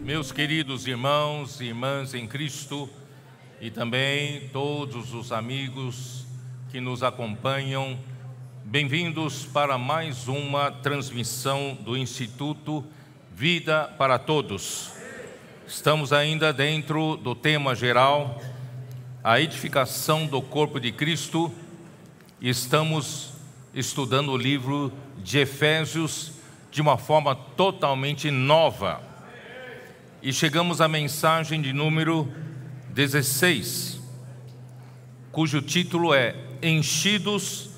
Meus queridos irmãos e irmãs em Cristo, e também todos os amigos que nos acompanham, bem-vindos para mais uma transmissão do Instituto Vida para Todos. Estamos ainda dentro do tema geral, a edificação do corpo de Cristo, e estamos estudando o livro de Efésios de uma forma totalmente nova. E chegamos à mensagem de número 16, cujo título é Enchidos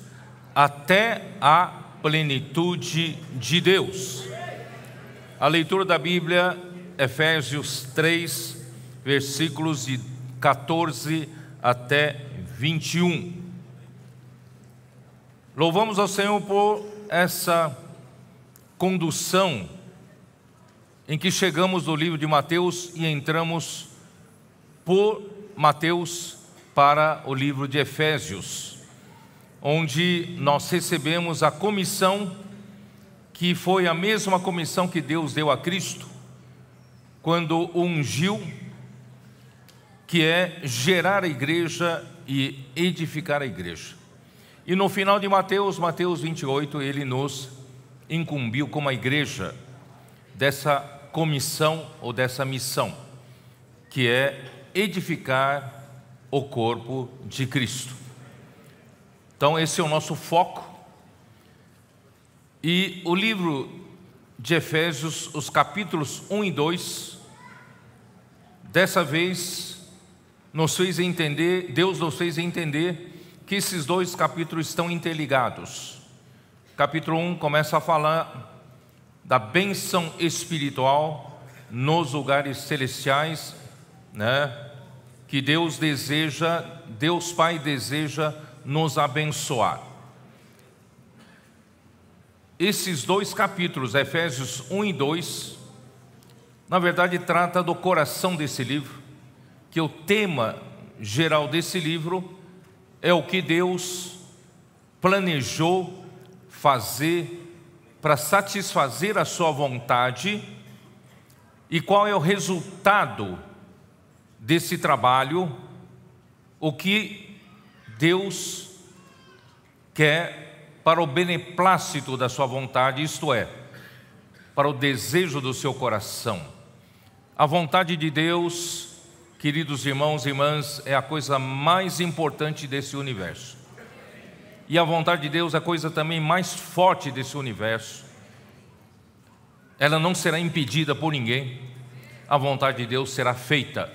até a plenitude de Deus. A leitura da Bíblia, Efésios 3, versículos de 14 até 21. Louvamos ao Senhor por essa condução em que chegamos no livro de Mateus e entramos por Mateus para o livro de Efésios, onde nós recebemos a comissão que foi a mesma comissão que Deus deu a Cristo quando o ungiu, que é gerar a igreja e edificar a igreja. E no final de Mateus 28, ele nos incumbiu como a igreja dessa comissão ou dessa missão, que é edificar o corpo de Cristo. Então esse é o nosso foco. E o livro de Efésios, os capítulos 1 e 2, dessa vez nos fez entender, Deus nos fez entender que esses dois capítulos estão interligados. Capítulo 1 começa a falar da bênção espiritual nos lugares celestiais, que Deus Pai deseja nos abençoar. Esses dois capítulos, Efésios 1 e 2, na verdade trata do coração desse livro, que o tema geral desse livro é o que Deus planejou fazer para satisfazer a sua vontade e qual é o resultado desse trabalho, o que Deus quer para o beneplácito da sua vontade, isto é, para o desejo do seu coração. A vontade de Deus, queridos irmãos e irmãs, é a coisa mais importante desse universo. E a vontade de Deus é a coisa também mais forte desse universo. Ela não será impedida por ninguém. A vontade de Deus será feita.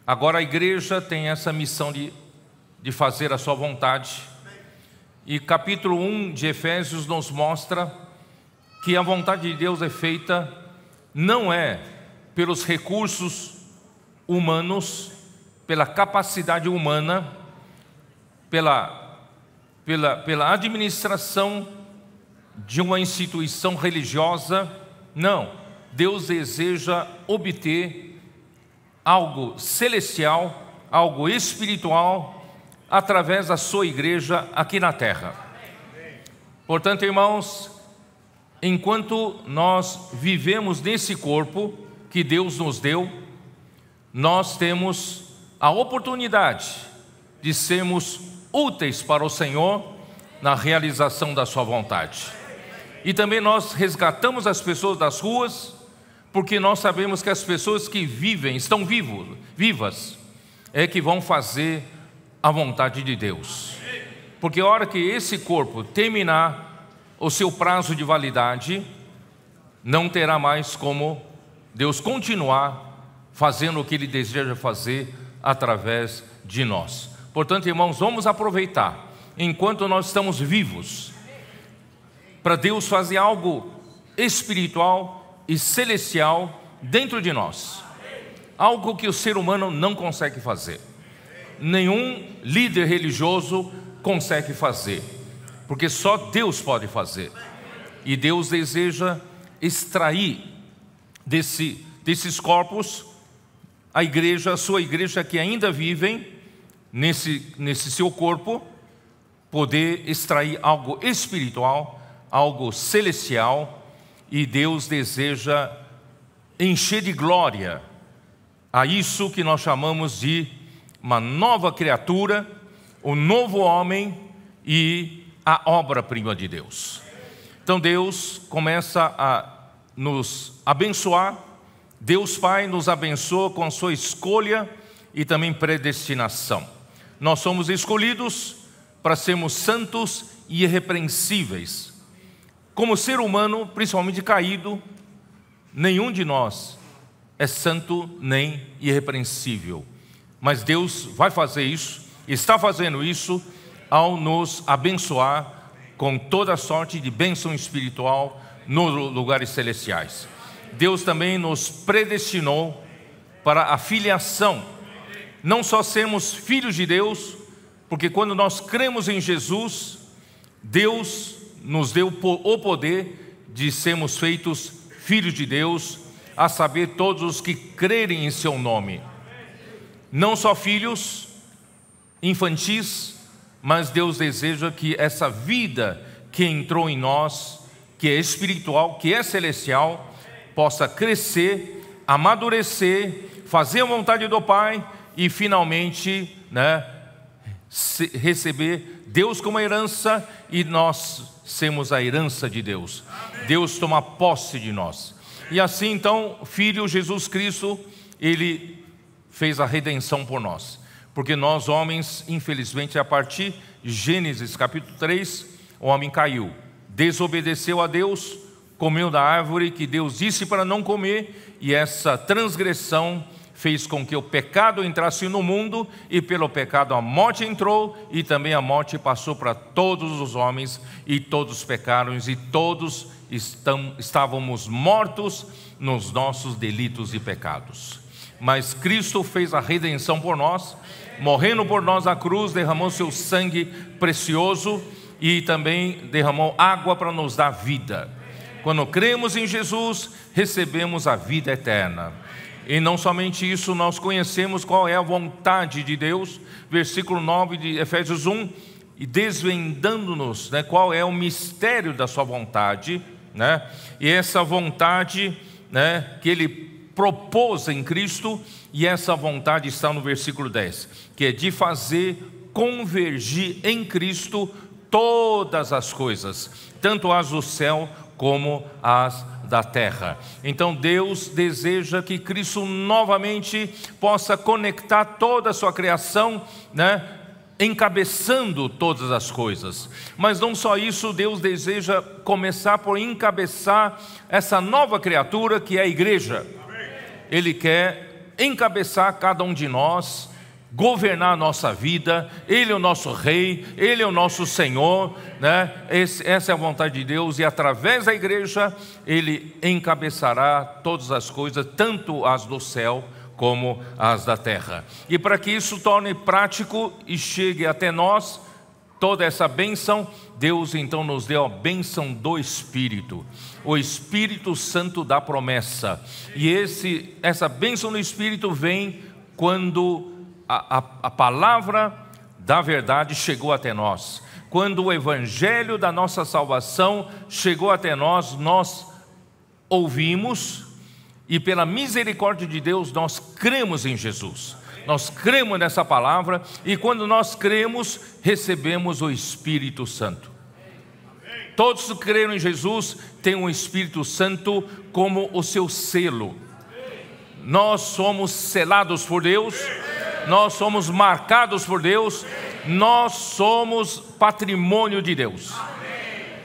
Agora a igreja tem essa missão de fazer a sua vontade. E capítulo 1 de Efésios nos mostra que a vontade de Deus é feita não é pelos recursos humanos, pela capacidade humana, pela administração de uma instituição religiosa. Não, Deus deseja obter algo celestial, algo espiritual, através da sua igreja aqui na terra. Portanto, irmãos, enquanto nós vivemos nesse corpo que Deus nos deu, nós temos a oportunidade de sermos úteis para o Senhor na realização da sua vontade. E também nós resgatamos as pessoas das ruas, porque nós sabemos que as pessoas que vivem, estão vivas, é que vão fazer a vontade de Deus. Porque a hora que esse corpo terminar o seu prazo de validade, não terá mais como Deus continuar fazendo o que Ele deseja fazer através de nós. Portanto, irmãos, vamos aproveitar enquanto nós estamos vivos para Deus fazer algo espiritual e celestial dentro de nós, algo que o ser humano não consegue fazer. nenhum líder religioso consegue fazer, porque só Deus pode fazer. E Deus deseja extrair desses corpos a sua igreja que ainda vivem nesse seu corpo, poder extrair algo espiritual, algo celestial, e Deus deseja encher de glória a isso que nós chamamos de uma nova criatura, o novo homem e a obra-prima de Deus. Então Deus começa a nos abençoar. Deus Pai nos abençoa com a sua escolha e também predestinação. Nós somos escolhidos para sermos santos e irrepreensíveis. Como ser humano, principalmente caído, nenhum de nós é santo nem irrepreensível. Mas Deus vai fazer isso, está fazendo isso, ao nos abençoar com toda sorte de bênção espiritual nos lugares celestiais. Deus também nos predestinou para a filiação, não só sermos filhos de Deus, porque quando nós cremos em Jesus, Deus nos deu o poder de sermos feitos filhos de Deus, a saber, todos os que crerem em seu nome. Não só filhos infantis, mas Deus deseja que essa vida que entrou em nós, que é espiritual, que é celestial, possa crescer, amadurecer, fazer a vontade do Pai e finalmente, receber Deus como herança e nós sermos a herança de Deus. Deus toma posse de nós. E assim então, Filho Jesus Cristo, Ele fez a redenção por nós. Porque nós homens, infelizmente, a partir de Gênesis capítulo 3, o homem caiu, desobedeceu a Deus, comeu da árvore que Deus disse para não comer, e essa transgressão fez com que o pecado entrasse no mundo, e pelo pecado a morte entrou, e também a morte passou para todos os homens, e todos pecaram, e todos estávamos mortos nos nossos delitos e pecados. Mas Cristo fez a redenção por nós, morrendo por nós na cruz, derramou seu sangue precioso, e também derramou água para nos dar vida. Quando cremos em Jesus, recebemos a vida eterna. E não somente isso, nós conhecemos qual é a vontade de Deus, versículo 9 de Efésios 1, e desvendando-nos, qual é o mistério da sua vontade, e essa vontade, que Ele propôs em Cristo, e essa vontade está no versículo 10, que é de fazer convergir em Cristo todas as coisas, tanto as do céu como as da terra. Então Deus deseja que Cristo novamente possa conectar toda a sua criação, encabeçando todas as coisas. Mas não só isso, Deus deseja começar por encabeçar essa nova criatura que é a igreja. Ele quer encabeçar cada um de nós, governar a nossa vida. Ele é o nosso rei, Ele é o nosso Senhor, essa é a vontade de Deus, e através da igreja Ele encabeçará todas as coisas, tanto as do céu como as da terra. E para que isso torne prático e chegue até nós toda essa bênção, Deus então nos deu a bênção do Espírito, o Espírito Santo da promessa. E essa bênção do Espírito vem quando a palavra da verdade chegou até nós. Quando o evangelho da nossa salvação chegou até nós, nós ouvimos, e pela misericórdia de Deus nós cremos em Jesus. Nós cremos nessa palavra, e quando nós cremos, recebemos o Espírito Santo. Todos que creram em Jesus têm o Espírito Santo como o seu selo. Nós somos selados por Deus, nós somos marcados por Deus, nós somos patrimônio de Deus.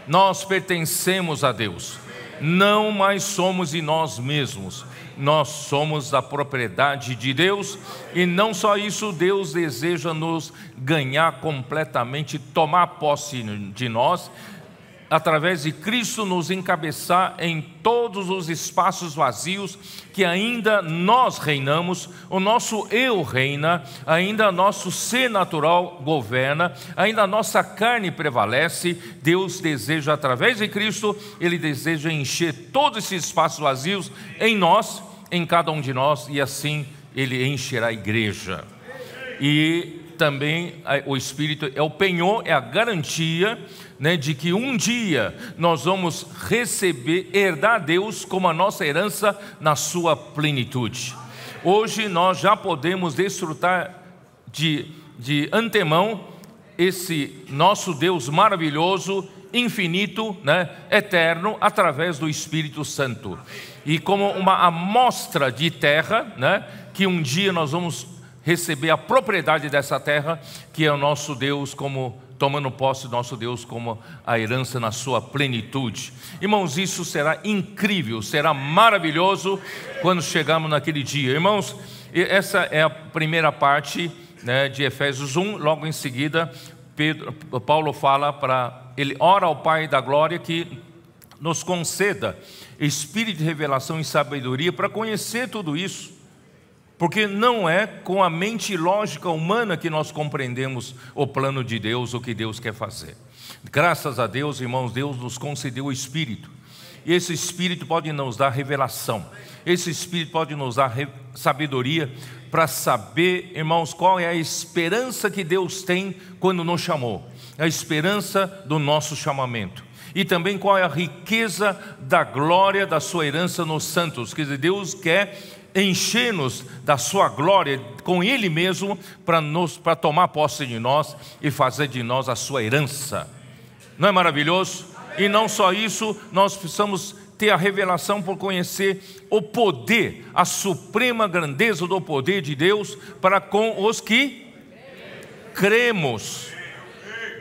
Nós pertencemos a Deus, não mais somos de nós mesmos, nós somos da propriedade de Deus. E não só isso, Deus deseja nos ganhar completamente, tomar posse de nós, através de Cristo, nos encabeçar em todos os espaços vazios que ainda nós reinamos, o nosso eu reina, ainda nosso ser natural governa, ainda a nossa carne prevalece. Deus deseja, através de Cristo, Ele deseja encher todos esses espaços vazios em nós, em cada um de nós, e assim Ele encherá a igreja. E também o Espírito é o penhor, é a garantia, né, de que um dia nós vamos receber, herdar Deus como a nossa herança na sua plenitude. Hoje nós já podemos desfrutar de antemão esse nosso Deus maravilhoso, infinito, né, eterno, através do Espírito Santo. E como uma amostra de terra, né, que um dia nós vamos receber a propriedade dessa terra, que é o nosso Deus, como tomando posse do nosso Deus como a herança na sua plenitude. Irmãos, isso será incrível, será maravilhoso quando chegarmos naquele dia. Irmãos, essa é a primeira parte, né, de Efésios 1. Logo em seguida, Paulo ele ora ao Pai da glória que nos conceda espírito de revelação e sabedoria para conhecer tudo isso. Porque não é com a mente lógica humana que nós compreendemos o plano de Deus, o que Deus quer fazer. Graças a Deus, irmãos, Deus nos concedeu o Espírito. E esse Espírito pode nos dar revelação. Esse Espírito pode nos dar sabedoria para saber, irmãos, qual é a esperança que Deus tem quando nos chamou. A esperança do nosso chamamento. E também qual é a riqueza da glória da sua herança nos santos. Quer dizer, Deus quer encher-nos da sua glória com Ele mesmo, para tomar posse de nós e fazer de nós a sua herança. Não é maravilhoso? E não só isso, nós precisamos ter a revelação por conhecer o poder, a suprema grandeza do poder de Deus para com os que cremos.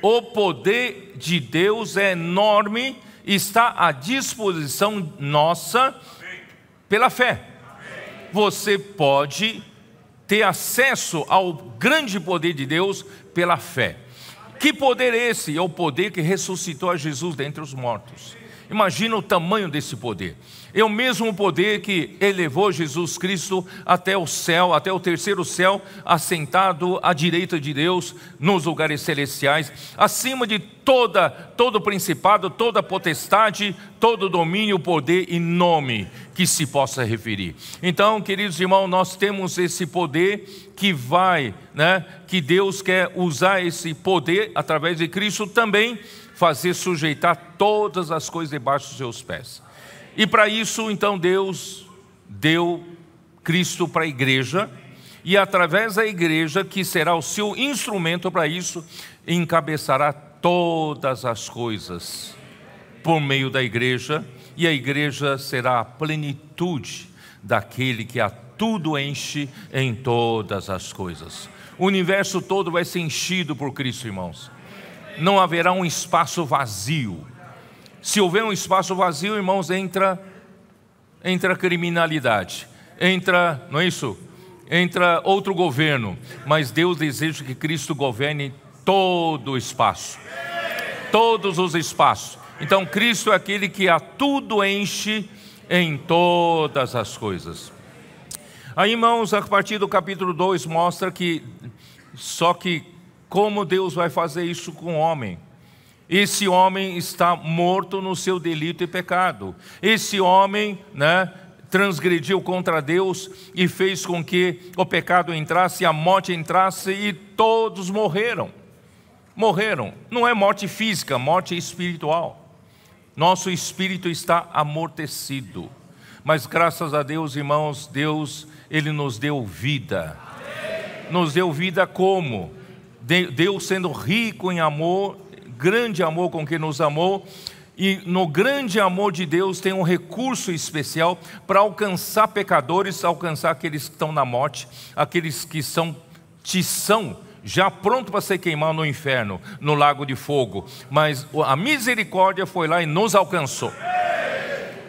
O poder de Deus é enorme, está à disposição nossa pela fé. Você pode ter acesso ao grande poder de Deus pela fé. Que poder é esse? É o poder que ressuscitou a Jesus dentre os mortos. Imagina o tamanho desse poder. É o mesmo poder que elevou Jesus Cristo até o céu, até o terceiro céu, assentado à direita de Deus nos lugares celestiais, acima de todo principado, toda potestade, todo domínio, poder e nome que se possa referir. Então, queridos irmãos, nós temos esse poder que que Deus quer usar esse poder através de Cristo também, fazer sujeitar todas as coisas debaixo dos seus pés. E para isso, então, Deus deu Cristo para a igreja, e através da igreja, que será o seu instrumento para isso, encabeçará todas as coisas por meio da igreja, e a igreja será a plenitude daquele que a tudo enche em todas as coisas. O universo todo vai ser enchido por Cristo, irmãos. Não haverá um espaço vazio. Se houver um espaço vazio, irmãos, entra criminalidade, não é isso? Entra outro governo, mas Deus deseja que Cristo governe todo o espaço, todos os espaços. Então Cristo é aquele que a tudo enche em todas as coisas. Aí, irmãos, a partir do capítulo 2 mostra que como Deus vai fazer isso com o homem. Esse homem está morto no seu delito e pecado. Esse homem, transgrediu contra Deus e fez com que o pecado entrasse, a morte entrasse, e todos morreram. Morreram. Não é morte física, morte espiritual. Nosso espírito está amortecido. Mas graças a Deus, irmãos, Deus, Ele nos deu vida. Nos deu vida como? Deus sendo rico em amor, grande amor com que nos amou, e no grande amor de Deus tem um recurso especial para alcançar pecadores, alcançar aqueles que estão na morte, aqueles que são já prontos para ser queimados no inferno, no lago de fogo. Mas a misericórdia foi lá e nos alcançou,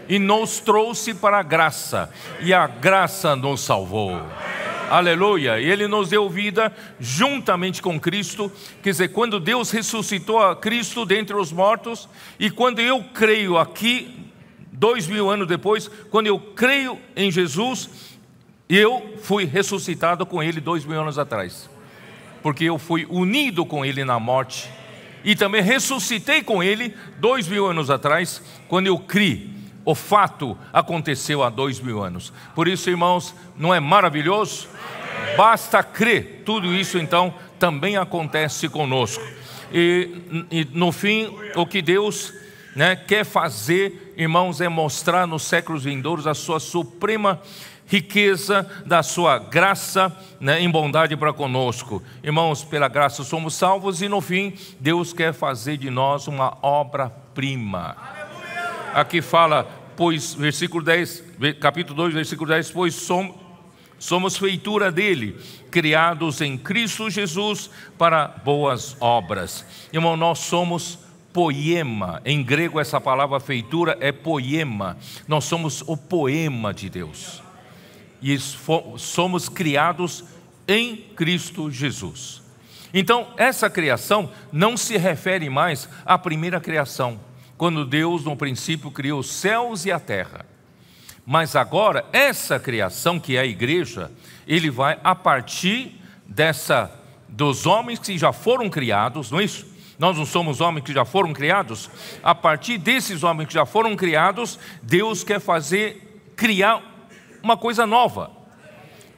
e nos trouxe para a graça, e a graça nos salvou. Aleluia. Ele nos deu vida juntamente com Cristo. Quer dizer, quando Deus ressuscitou a Cristo dentre os mortos, e quando eu creio aqui, 2000 anos depois, quando eu creio em Jesus, eu fui ressuscitado com Ele 2000 anos atrás, porque eu fui unido com Ele na morte, e também ressuscitei com Ele 2000 anos atrás, quando eu criei. O fato aconteceu há 2000 anos. Por isso, irmãos, não é maravilhoso? Basta crer. Tudo isso então também acontece conosco. E no fim, o que Deus quer fazer, irmãos, é mostrar nos séculos vindouros a sua suprema riqueza da sua graça, em bondade para conosco. Irmãos, pela graça somos salvos, e no fim Deus quer fazer de nós uma obra-prima. Aqui fala, pois, versículo 10, capítulo 2, versículo 10, pois somos feitura dele, criados em Cristo Jesus para boas obras. Irmão, nós somos poema. Em grego essa palavra feitura é poema. Nós somos o poema de Deus. E somos criados em Cristo Jesus. Então, essa criação não se refere mais à primeira criação, quando Deus, no princípio, criou os céus e a terra. Mas agora, essa criação, que é a igreja, ele vai a partir dos homens que já foram criados, não é isso? Nós não somos homens que já foram criados? A partir desses homens que já foram criados, Deus quer criar uma coisa nova.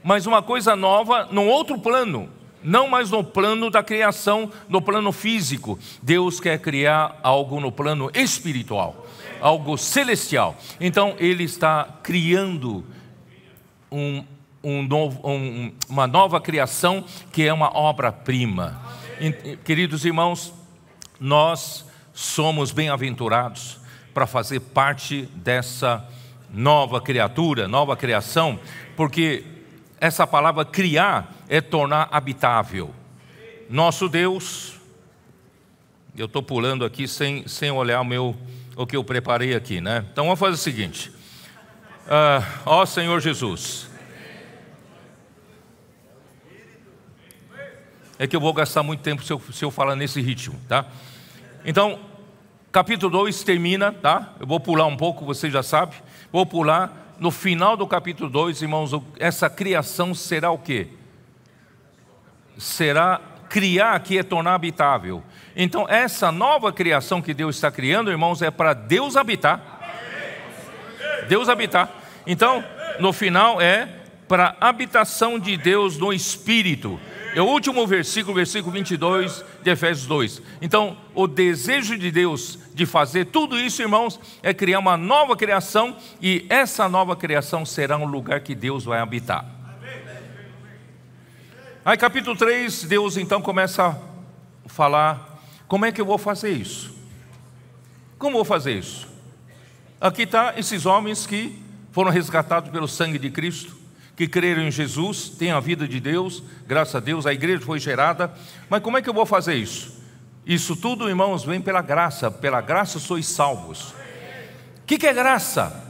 Mas uma coisa nova num outro plano, não mais no plano da criação, no plano físico. Deus quer criar algo no plano espiritual, algo celestial. Então Ele está criando uma nova criação, que é uma obra-prima. Queridos irmãos, nós somos bem-aventurados para fazer parte dessa nova criatura, nova criação, porque essa palavra criar é tornar habitável. Nosso Deus, eu estou pulando aqui sem olhar o que eu preparei aqui, Então vamos fazer o seguinte, ó Senhor Jesus, é que eu vou gastar muito tempo se eu falar nesse ritmo, tá? Então, capítulo 2 termina, tá? Eu vou pular um pouco, você já sabe. Vou pular. No final do capítulo 2, irmãos, essa criação será o quê? Criar aqui é tornar habitável. Então, essa nova criação que Deus está criando, irmãos, é para Deus habitar. Deus habitar. Então, no final é para a habitação de Deus no Espírito. É o último versículo 22 de Efésios 2. Então, o desejo de Deus de fazer tudo isso, irmãos, é criar uma nova criação, e essa nova criação será um lugar que Deus vai habitar. Aí, capítulo 3, Deus então começa a falar: como é que eu vou fazer isso? Como vou fazer isso? Aqui está esses homens que foram resgatados pelo sangue de Cristo, que creram em Jesus, têm a vida de Deus, graças a Deus, a igreja foi gerada. Mas como é que eu vou fazer isso? Isso tudo, irmãos, vem pela graça sois salvos. O que é graça?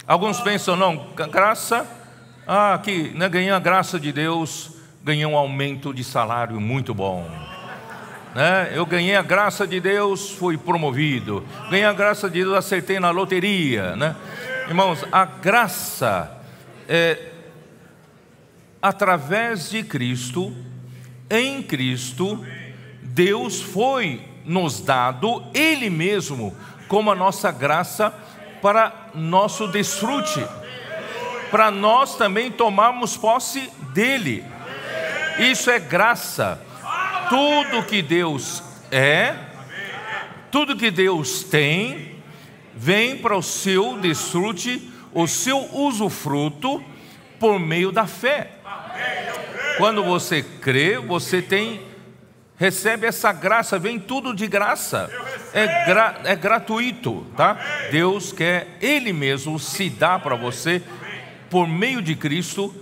Alguns pensam, não, graça, que ganhei a graça de Deus, ganhei um aumento de salário muito bom. Eu ganhei a graça de Deus, fui promovido. Ganhei a graça de Deus, acertei na loteria, Irmãos, a graça é através de Cristo, em Cristo, Deus foi nos dado Ele mesmo como a nossa graça para nosso desfrute, para nós também tomarmos posse dEle. Isso é graça. Tudo que Deus é, tudo que Deus tem, vem para o seu desfrute, o seu usufruto, por meio da fé. Quando você crê, você recebe essa graça, vem tudo de graça, é gratuito, tá? Deus quer Ele mesmo se dar para você, por meio de Cristo,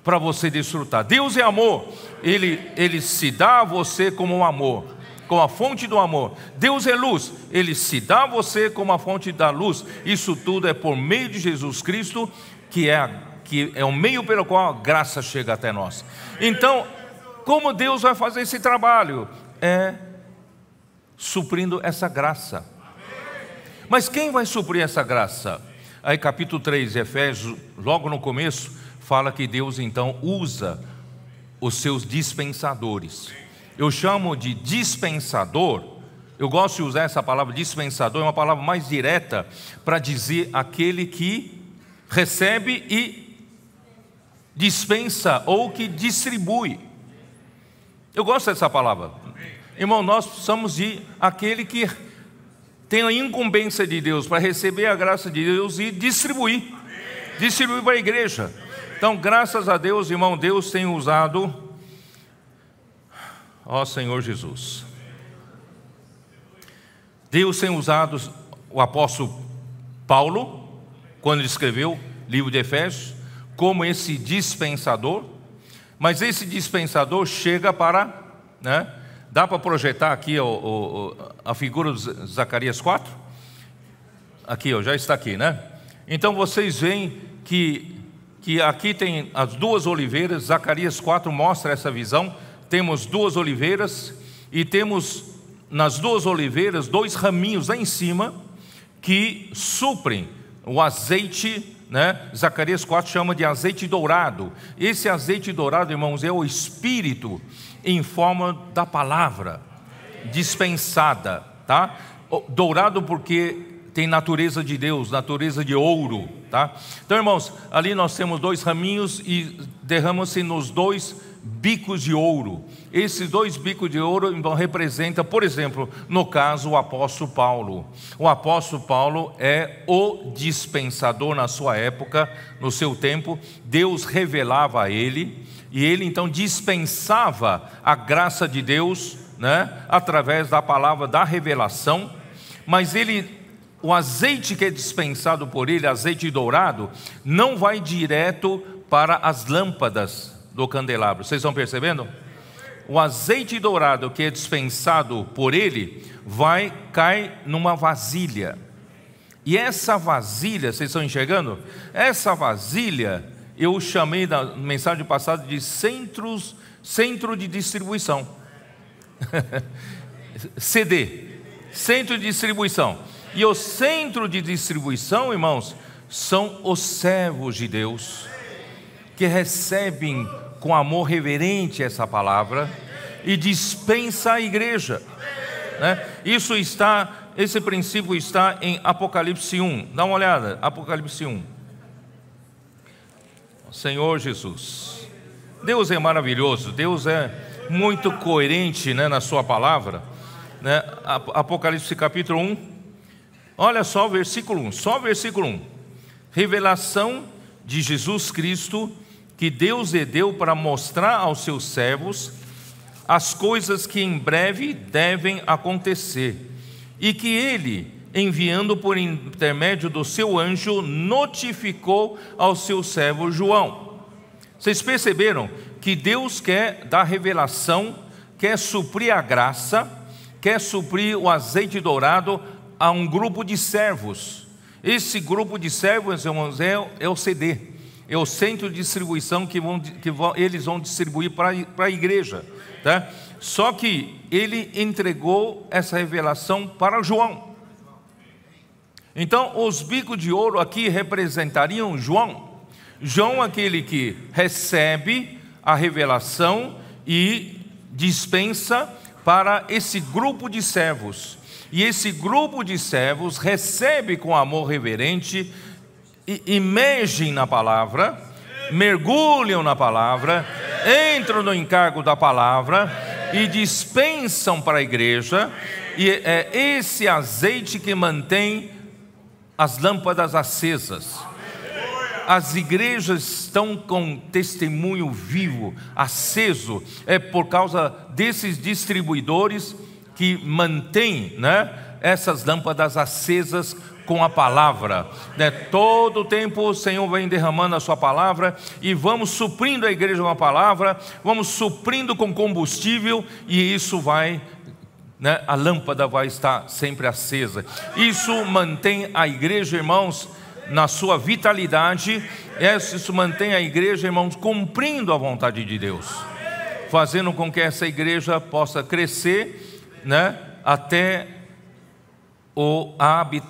para você desfrutar. Deus é amor, Ele se dá a você como um amor, como a fonte do amor. Deus é luz, Ele se dá a você como a fonte da luz. Isso tudo é por meio de Jesus Cristo, que é o meio pelo qual a graça chega até nós. Então, como Deus vai fazer esse trabalho? É suprindo essa graça. Mas quem vai suprir essa graça? Aí capítulo 3 de Efésios, logo no começo, fala que Deus então usa os seus dispensadores. Eu chamo de dispensador, eu gosto de usar essa palavra dispensador, é uma palavra mais direta para dizer aquele que recebe e dispensa ou que distribui. Eu gosto dessa palavra. Irmão, nós precisamos de aquele que tem a incumbência de Deus para receber a graça de Deus e distribuir para a igreja. Então, graças a Deus, irmão, Deus tem usado, ó Senhor Jesus, Deus tem usado o apóstolo Paulo, quando ele escreveu o livro de Efésios, como esse dispensador. Mas esse dispensador chega para, dá para projetar aqui a figura de Zacarias 4? Aqui, já está aqui, Então vocês veem que aqui tem as duas oliveiras. Zacarias 4 mostra essa visão. Temos duas oliveiras e temos nas duas oliveiras 2 raminhos lá em cima que suprem o azeite, Zacarias 4 chama de azeite dourado. Esse azeite dourado, irmãos, é o Espírito em forma da palavra dispensada, tá? Dourado porque tem natureza de Deus, natureza de ouro, tá? Então, irmãos, ali nós temos 2 raminhos e derramam-se nos 2 bicos de ouro. Esses 2 bicos de ouro então representam, por exemplo, no caso, o apóstolo Paulo. O apóstolo Paulo é o dispensador na sua época, no seu tempo. Deus revelava a ele e ele então dispensava a graça de Deus, através da palavra da revelação. Mas o azeite que é dispensado por ele, azeite dourado, não vai direto para as lâmpadas do candelabro. Vocês estão percebendo? O azeite dourado que é dispensado por ele cai numa vasilha. E essa vasilha, vocês estão enxergando? Essa vasilha eu chamei na mensagem passada de centro de distribuição. CD, centro de distribuição. E o centro de distribuição, irmãos, são os servos de Deus, que recebem com amor reverente essa palavra e dispensa a igreja, Esse princípio está em Apocalipse 1. Dá uma olhada, Apocalipse 1. Senhor Jesus, Deus é maravilhoso, Deus é muito coerente, na sua palavra, Apocalipse capítulo 1. Olha só o versículo 1, só o versículo 1. Revelação de Jesus Cristo, que Deus lhe deu para mostrar aos seus servos as coisas que em breve devem acontecer, e que ele, enviando por intermédio do seu anjo, notificou ao seu servo João. Vocês perceberam que Deus quer dar revelação, quer suprir a graça, quer suprir o azeite dourado a um grupo de servos. Esse grupo de servos, irmãos, é o CD, é o centro de distribuição que eles vão distribuir para a igreja, tá? Só que ele entregou essa revelação para João. Então os bicos de ouro aqui representariam João. João, aquele que recebe a revelação e dispensa para esse grupo de servos. E esse grupo de servos recebe com amor reverente, imergem na palavra, mergulham na palavra, entram no encargo da palavra e dispensam para a igreja. E é esse azeite que mantém as lâmpadas acesas. As igrejas estão com testemunho vivo, aceso, é por causa desses distribuidores que mantêm, essas lâmpadas acesas com a palavra, Todo o tempo o Senhor vem derramando a sua palavra e vamos suprindo a igreja com a palavra, vamos suprindo com combustível, e isso vai, a lâmpada vai estar sempre acesa. Isso mantém a igreja, irmãos, na sua vitalidade, isso mantém a igreja, irmãos, cumprindo a vontade de Deus, fazendo com que essa igreja possa crescer, né, até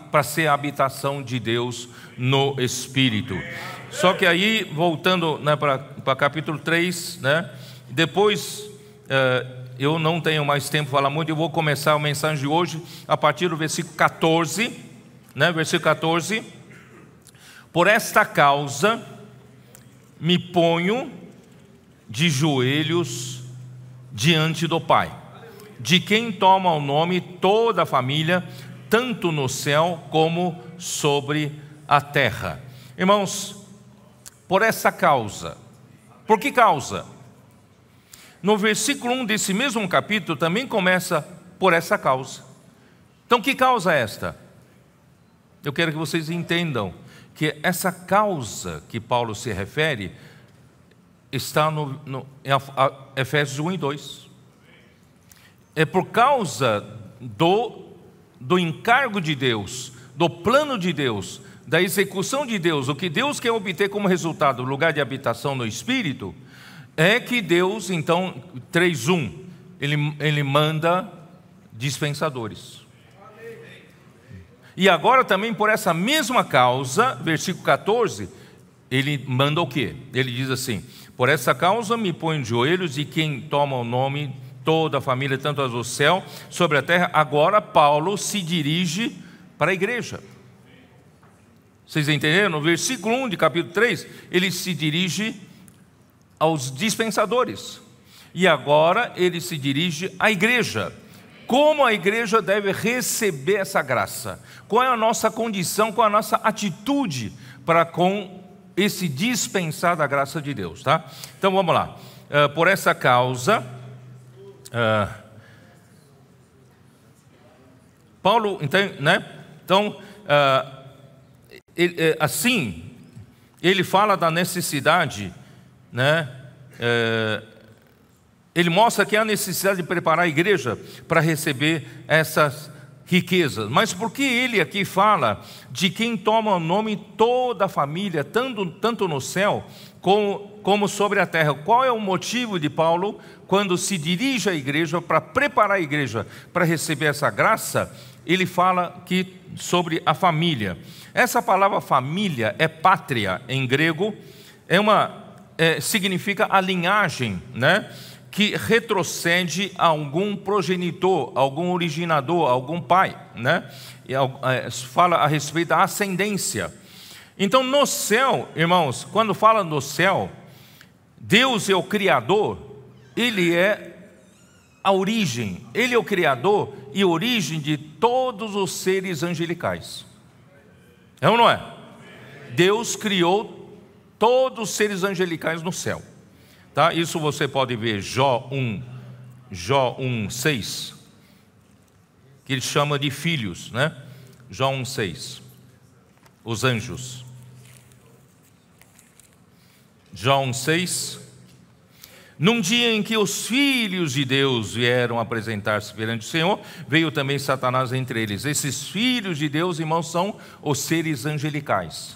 para ser a habitação de Deus no Espírito. Só que aí, voltando, né, para capítulo 3, né, depois, eu não tenho mais tempo para falar muito, eu vou começar a mensagem de hoje a partir do versículo 14, né, versículo 14. Por esta causa me ponho de joelhos diante do Pai, de quem toma o nome toda a família, tanto no céu como sobre a terra. Irmãos, por essa causa. Por que causa? No versículo 1 desse mesmo capítulo também começa por essa causa. Então, que causa é esta? Eu quero que vocês entendam que essa causa que Paulo se refere está em Efésios 1 e 2. É por causa do encargo de Deus, do plano de Deus, da execução de Deus, o que Deus quer obter como resultado, o lugar de habitação no Espírito, é que Deus, então, 3:1, ele manda dispensadores. E agora também por essa mesma causa, versículo 14, ele manda o quê? Ele diz assim: por essa causa me ponho de joelhos, e quem toma o nome, toda a família, tanto as do céu, sobre a terra. Agora Paulo se dirige para a igreja. Vocês entenderam? No versículo 1 de capítulo 3, ele se dirige aos dispensadores. E agora ele se dirige à igreja. Como a igreja deve receber essa graça? Qual é a nossa condição, qual é a nossa atitude para com esse dispensar da graça de Deus, tá? Então vamos lá. Por essa causa, Paulo, né? Então, assim, ele fala da necessidade, né? Ele mostra que há necessidade de preparar a igreja para receber essas riquezas. Mas por que ele aqui fala de quem toma o nome toda a família, tanto no céu como sobre a terra? Qual é o motivo de Paulo quando se dirige à igreja para preparar a igreja para receber essa graça? Ele fala que sobre a família. Essa palavra família é pátria em grego, significa a linhagem, né? Que retrocede a algum progenitor, algum originador, algum pai, né? Fala a respeito da ascendência. Então, no céu, irmãos, quando fala no céu, Deus é o Criador, Ele é a origem, Ele é o Criador e origem de todos os seres angelicais. É ou não é? Deus criou todos os seres angelicais no céu. Tá? Isso você pode ver Jó 1:6, que ele chama de filhos, né? Jó 1:6, os anjos. Jó 1:6. Num dia em que os filhos de Deus vieram apresentar-se perante o Senhor, veio também Satanás entre eles. Esses filhos de Deus, irmãos, são os seres angelicais.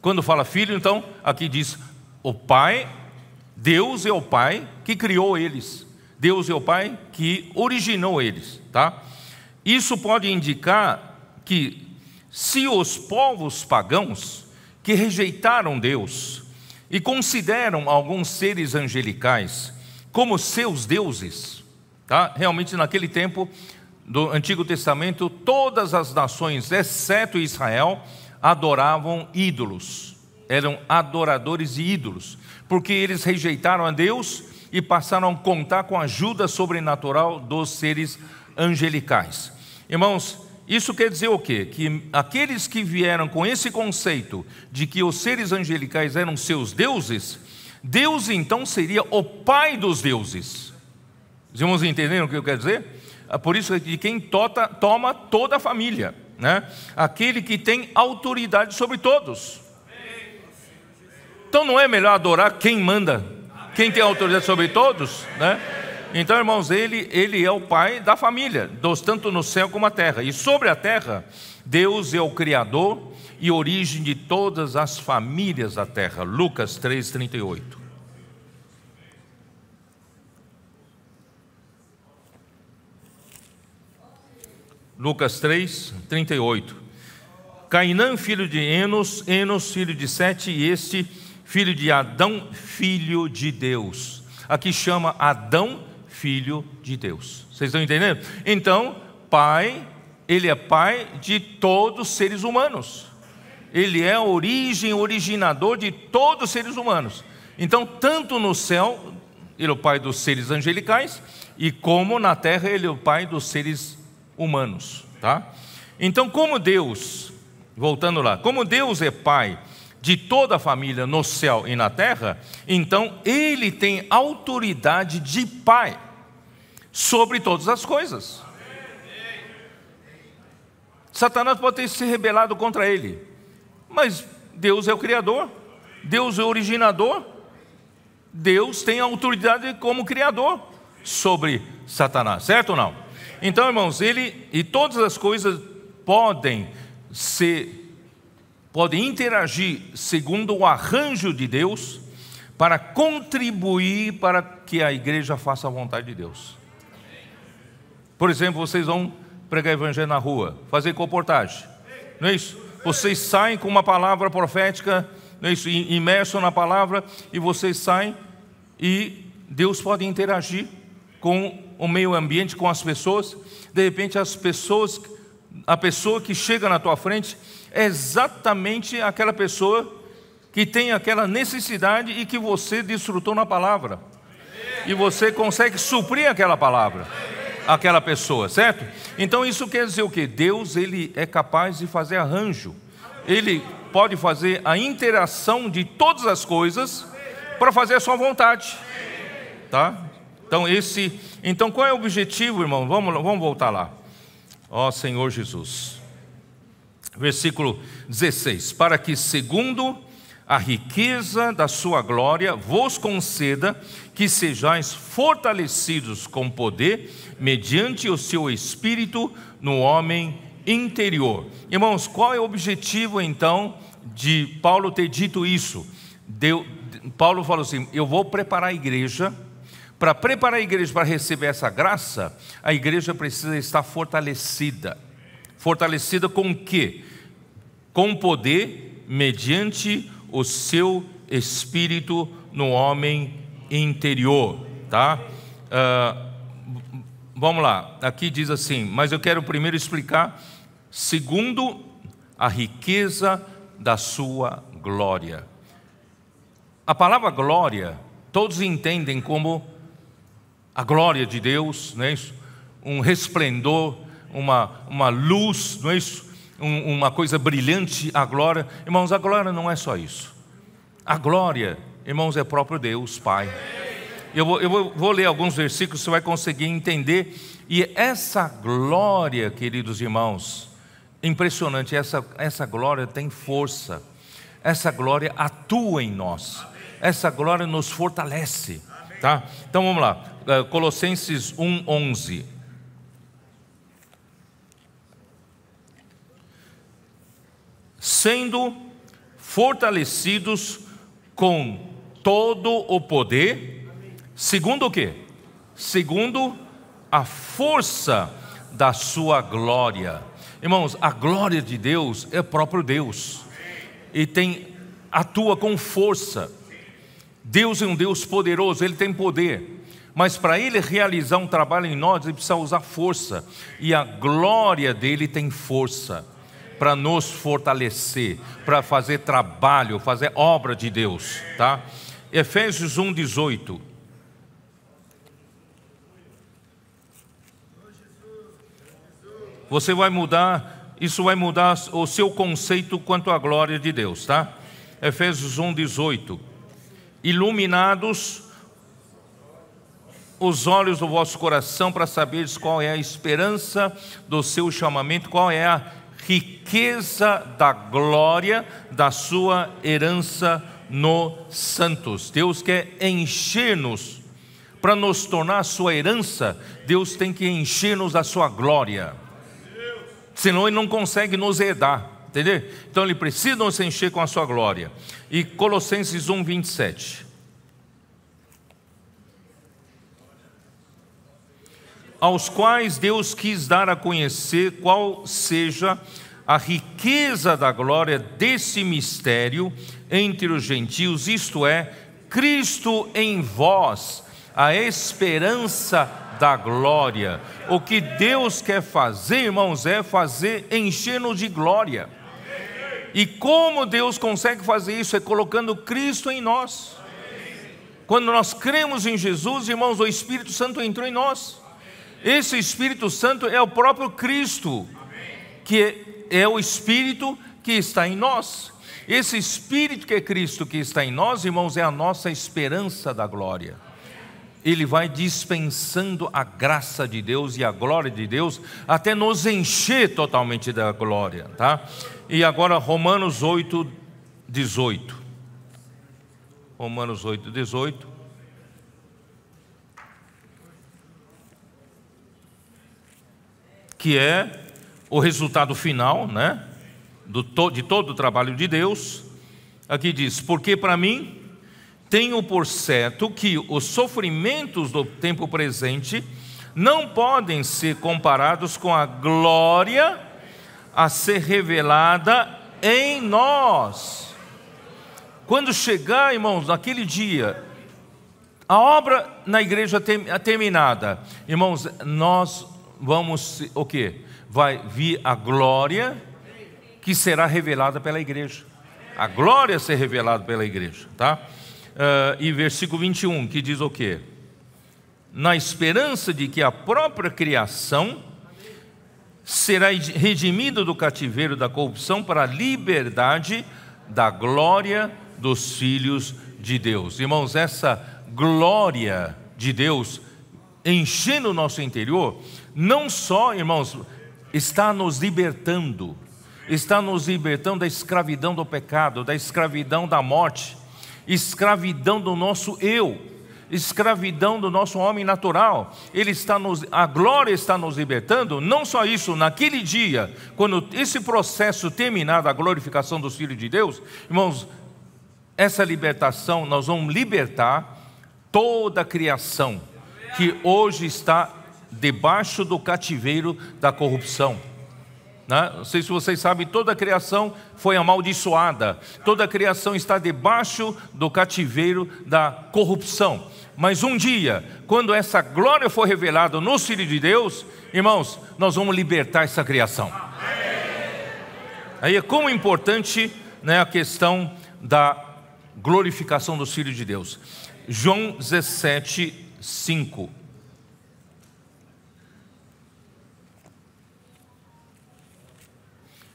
Quando fala filho, então, aqui diz o Pai. Deus é o Pai que criou eles. Deus é o Pai que originou eles, tá? Isso pode indicar que se os povos pagãos que rejeitaram Deus e consideram alguns seres angelicais como seus deuses, tá? Realmente naquele tempo do Antigo Testamento, todas as nações, exceto Israel, adoravam ídolos. Eram adoradores de ídolos, porque eles rejeitaram a Deus e passaram a contar com a ajuda sobrenatural dos seres angelicais. Irmãos, isso quer dizer o quê? Que aqueles que vieram com esse conceito de que os seres angelicais eram seus deuses, Deus então seria o pai dos deuses. Os irmãos entenderam o que eu quero dizer? Por isso é de quem toma toda a família, né? Aquele que tem autoridade sobre todos. Então não é melhor adorar quem manda, quem tem autoridade sobre todos, né? Então, irmãos, ele é o pai da família, tanto no céu como na terra. E sobre a terra, Deus é o Criador e origem de todas as famílias da terra. Lucas 3:38. Lucas 3:38. Cainã, filho de Enos, Enos, filho de Sete, e este, filho de Adão, filho de Deus. Aqui chama Adão, filho de Deus. Vocês estão entendendo? Então, pai, ele é pai de todos os seres humanos. Ele é a origem, originador de todos os seres humanos. Então, tanto no céu, ele é o pai dos seres angelicais, e como na terra, ele é o pai dos seres humanos, tá? Então, como Deus, voltando lá, como Deus é pai de toda a família no céu e na terra, então ele tem autoridade de pai sobre todas as coisas. Satanás pode ter se rebelado contra ele, mas Deus é o Criador, Deus é o originador, Deus tem autoridade como Criador sobre Satanás, certo ou não? Então, irmãos, ele e todas as coisas podem interagir segundo o arranjo de Deus para contribuir para que a igreja faça a vontade de Deus. Por exemplo, vocês vão pregar evangelho na rua, fazer comportagem, não é isso? Vocês saem com uma palavra profética, não é isso? Imerso na palavra, e vocês saem e Deus pode interagir com o meio ambiente, com as pessoas. De repente a pessoa que chega na tua frente é exatamente aquela pessoa que tem aquela necessidade e que você desfrutou na palavra, e você consegue suprir aquela palavra, aquela pessoa, certo? Então isso quer dizer o quê? Deus, ele é capaz de fazer arranjo, ele pode fazer a interação de todas as coisas para fazer a sua vontade, tá? Então qual é o objetivo, irmão? Vamos voltar lá. Ó Senhor Jesus, versículo 16: para que segundo a riqueza da sua glória vos conceda que sejais fortalecidos com poder mediante o seu Espírito no homem interior. Irmãos, qual é o objetivo então de Paulo ter dito isso? Paulo falou assim: eu vou preparar a igreja. Para preparar a igreja para receber essa graça, a igreja precisa estar fortalecida. Fortalecida com o quê? Com poder, mediante o seu Espírito no homem interior, tá? Vamos lá, aqui diz assim, mas eu quero primeiro explicar, segundo a riqueza da sua glória. A palavra glória, todos entendem como a glória de Deus, não é isso? Um resplendor, uma luz, não é isso? Uma coisa brilhante, a glória. Irmãos, a glória não é só isso. A glória, irmãos, é próprio Deus, Pai. Eu vou ler alguns versículos, você vai conseguir entender. E essa glória, queridos irmãos, impressionante, essa glória tem força. Essa glória atua em nós. Essa glória nos fortalece, tá? Então vamos lá. Colossenses 1:11. Sendo fortalecidos com todo o poder, segundo o quê? Segundo a força da sua glória. Irmãos, a glória de Deus é próprio Deus e atua com força. Deus é um Deus poderoso, Ele tem poder. Mas para Ele realizar um trabalho em nós, Ele precisa usar força. E a glória dEle tem força para nos fortalecer, para fazer trabalho, fazer obra de Deus, tá? Efésios 1:18. Você vai mudar, isso vai mudar o seu conceito quanto à glória de Deus, tá? Efésios 1:18. Iluminados os olhos do vosso coração para saberes qual é a esperança do seu chamamento, qual é a riqueza da glória da sua herança nos santos. Deus quer encher-nos, para nos tornar a sua herança, Deus tem que encher-nos da sua glória, senão Ele não consegue nos herdar. entendeu? Então ele precisa nos encher com a sua glória. E Colossenses 1, 27. Aos quais Deus quis dar a conhecer qual seja a riqueza da glória desse mistério entre os gentios, isto é, Cristo em vós, a esperança da glória. O que Deus quer fazer, irmãos, é fazer encher-nos de glória. E como Deus consegue fazer isso? É colocando Cristo em nós. Quando nós cremos em Jesus, irmãos, o Espírito Santo entrou em nós. Esse Espírito Santo é o próprio Cristo, que é o Espírito que está em nós. Esse Espírito que é Cristo que está em nós, irmãos, é a nossa esperança da glória. Ele vai dispensando a graça de Deus e a glória de Deus até nos encher totalmente da glória, tá? E agora Romanos 8, 18. Romanos 8, 18. Que é o resultado final, né, de todo o trabalho de Deus. Aqui diz: porque para mim tenho por certo que os sofrimentos do tempo presente não podem ser comparados com a glória a ser revelada em nós. Quando chegar, irmãos, naquele dia, a obra na igreja terminada, irmãos, nós vamos, o quê? Vai vir a glória que será revelada pela igreja. A glória ser revelada pela igreja, tá? E versículo 21, que diz o quê? Na esperança de que a própria criação será redimida do cativeiro da corrupção para a liberdade da glória dos filhos de Deus. Irmãos, essa glória de Deus enchendo o nosso interior, não só, irmãos, está nos libertando da escravidão do pecado, da escravidão da morte, escravidão do nosso eu, escravidão do nosso homem natural. A glória está nos libertando. Não só isso, naquele dia, quando esse processo terminar da glorificação dos filhos de Deus, irmãos, essa libertação, nós vamos libertar toda a criação que hoje está debaixo do cativeiro da corrupção. Não sei se vocês sabem, toda a criação foi amaldiçoada, toda a criação está debaixo do cativeiro da corrupção. Mas um dia, quando essa glória for revelada nos filhos de Deus, irmãos, nós vamos libertar essa criação. Aí é como importante, né, a questão da glorificação dos filhos de Deus. João 17, 5.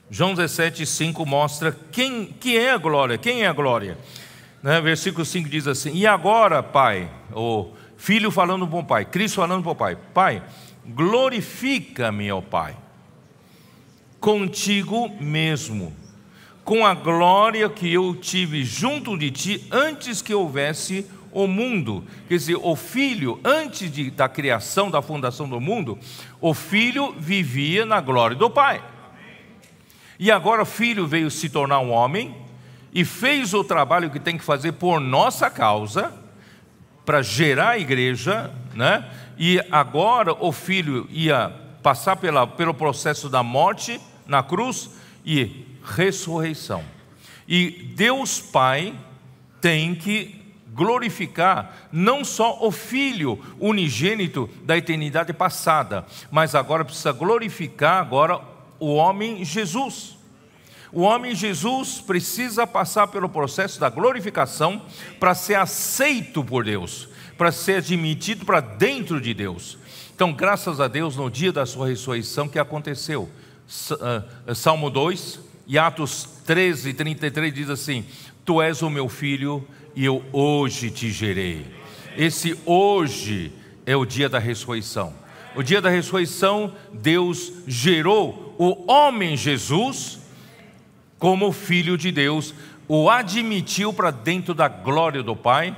João 17, 5 mostra quem é a glória, né? Versículo 5 diz assim: e agora, Pai, o Filho falando para o Pai, Cristo falando para o Pai: Pai, glorifica-me, ó Pai, contigo mesmo, com a glória que eu tive junto de Ti antes que houvesse o mundo. Quer dizer, o Filho, antes da criação, da fundação do mundo, o Filho vivia na glória do Pai. E agora o Filho veio se tornar um homem e fez o trabalho que tem que fazer por nossa causa, para gerar a igreja, né? E agora o Filho ia passar pelo processo da morte na cruz e ressurreição. E Deus Pai tem que glorificar não só o Filho unigênito da eternidade passada, mas agora precisa glorificar agora o homem Jesus. O homem Jesus precisa passar pelo processo da glorificação para ser aceito por Deus, para ser admitido para dentro de Deus. Então, graças a Deus, no dia da sua ressurreição que aconteceu, Salmo 2 e Atos 13, 33 diz assim: Tu és o meu filho e eu hoje te gerei. Esse hoje é o dia da ressurreição. O dia da ressurreição, Deus gerou o homem Jesus como filho de Deus, o admitiu para dentro da glória do Pai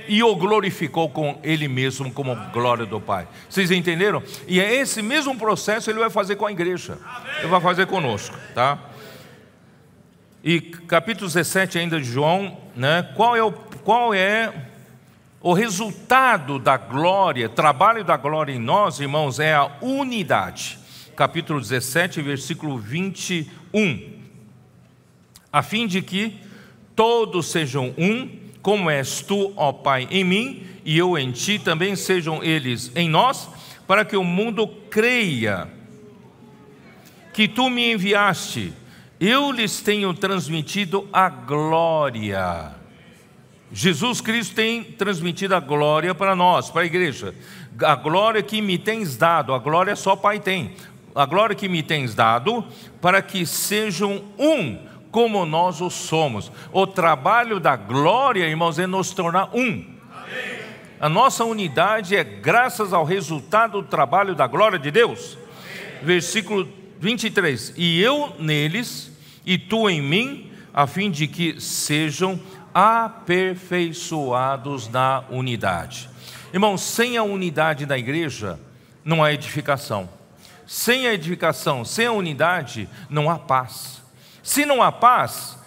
e o glorificou com Ele mesmo como glória do Pai. Vocês entenderam? E é esse mesmo processo Ele vai fazer com a igreja. Ele vai fazer conosco, tá? E capítulo 17 ainda de João, né? Qual é o resultado da glória, trabalho da glória em nós, irmãos, é a unidade. Capítulo 17, versículo 21. A fim de que todos sejam um, como és tu, ó Pai, em mim, e eu em ti, também sejam eles em nós, para que o mundo creia que tu me enviaste. Eu lhes tenho transmitido a glória. Jesus Cristo tem transmitido a glória para nós, para a igreja. A glória que me tens dado, a glória só Pai tem. A glória que me tens dado, para que sejam um, como nós o somos. O trabalho da glória, irmãos, é nos tornar um. Amém. A nossa unidade é graças ao resultado do trabalho da glória de Deus. Amém. Versículo 23. E eu neles, e tu em mim, a fim de que sejam aperfeiçoados na unidade. Irmãos, sem a unidade da igreja, não há edificação. Sem a edificação, sem a unidade, não há paz. Se não há paz,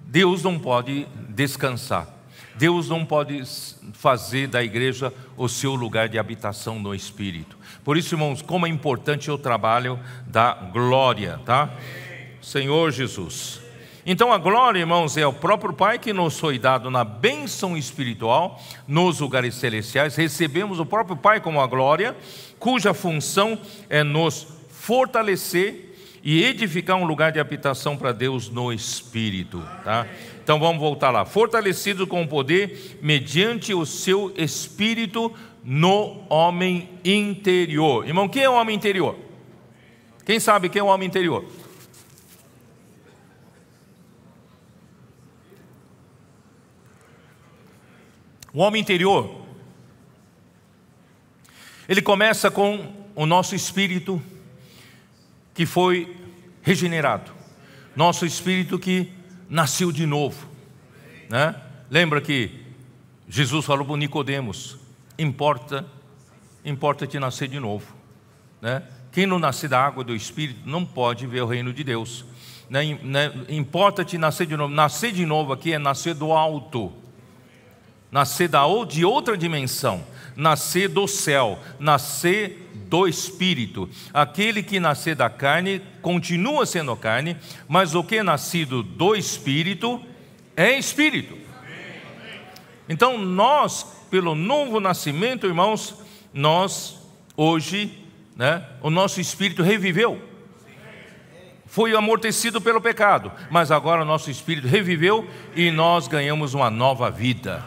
Deus não pode descansar. Deus não pode fazer da igreja o seu lugar de habitação no Espírito. Por isso, irmãos, como é importante o trabalho da glória, tá? Senhor Jesus. Então a glória, irmãos, é o próprio Pai que nos foi dado na bênção espiritual, nos lugares celestiais. Recebemos o próprio Pai como a glória, cuja função é nos fortalecer e edificar um lugar de habitação para Deus no Espírito, tá? Então vamos voltar lá. Fortalecido com o poder mediante o seu Espírito no homem interior. Irmão, quem é o homem interior? Quem sabe quem é o homem interior? O homem interior, ele começa com o nosso espírito que foi regenerado, nosso espírito que nasceu de novo, né? Lembra que Jesus falou para Nicodemos: importa-te nascer de novo, né? Quem não nascer da água e do espírito não pode ver o reino de Deus, né? Importa-te nascer de novo. Nascer de novo aqui é nascer do alto, nascer de outra dimensão, nascer do céu, nascer do Espírito. Aquele que nascer da carne continua sendo carne, mas o que é nascido do Espírito é Espírito. Então nós, pelo novo nascimento, irmãos, nós hoje, né, o nosso Espírito reviveu. Foi amortecido pelo pecado, mas agora o nosso Espírito reviveu e nós ganhamos uma nova vida.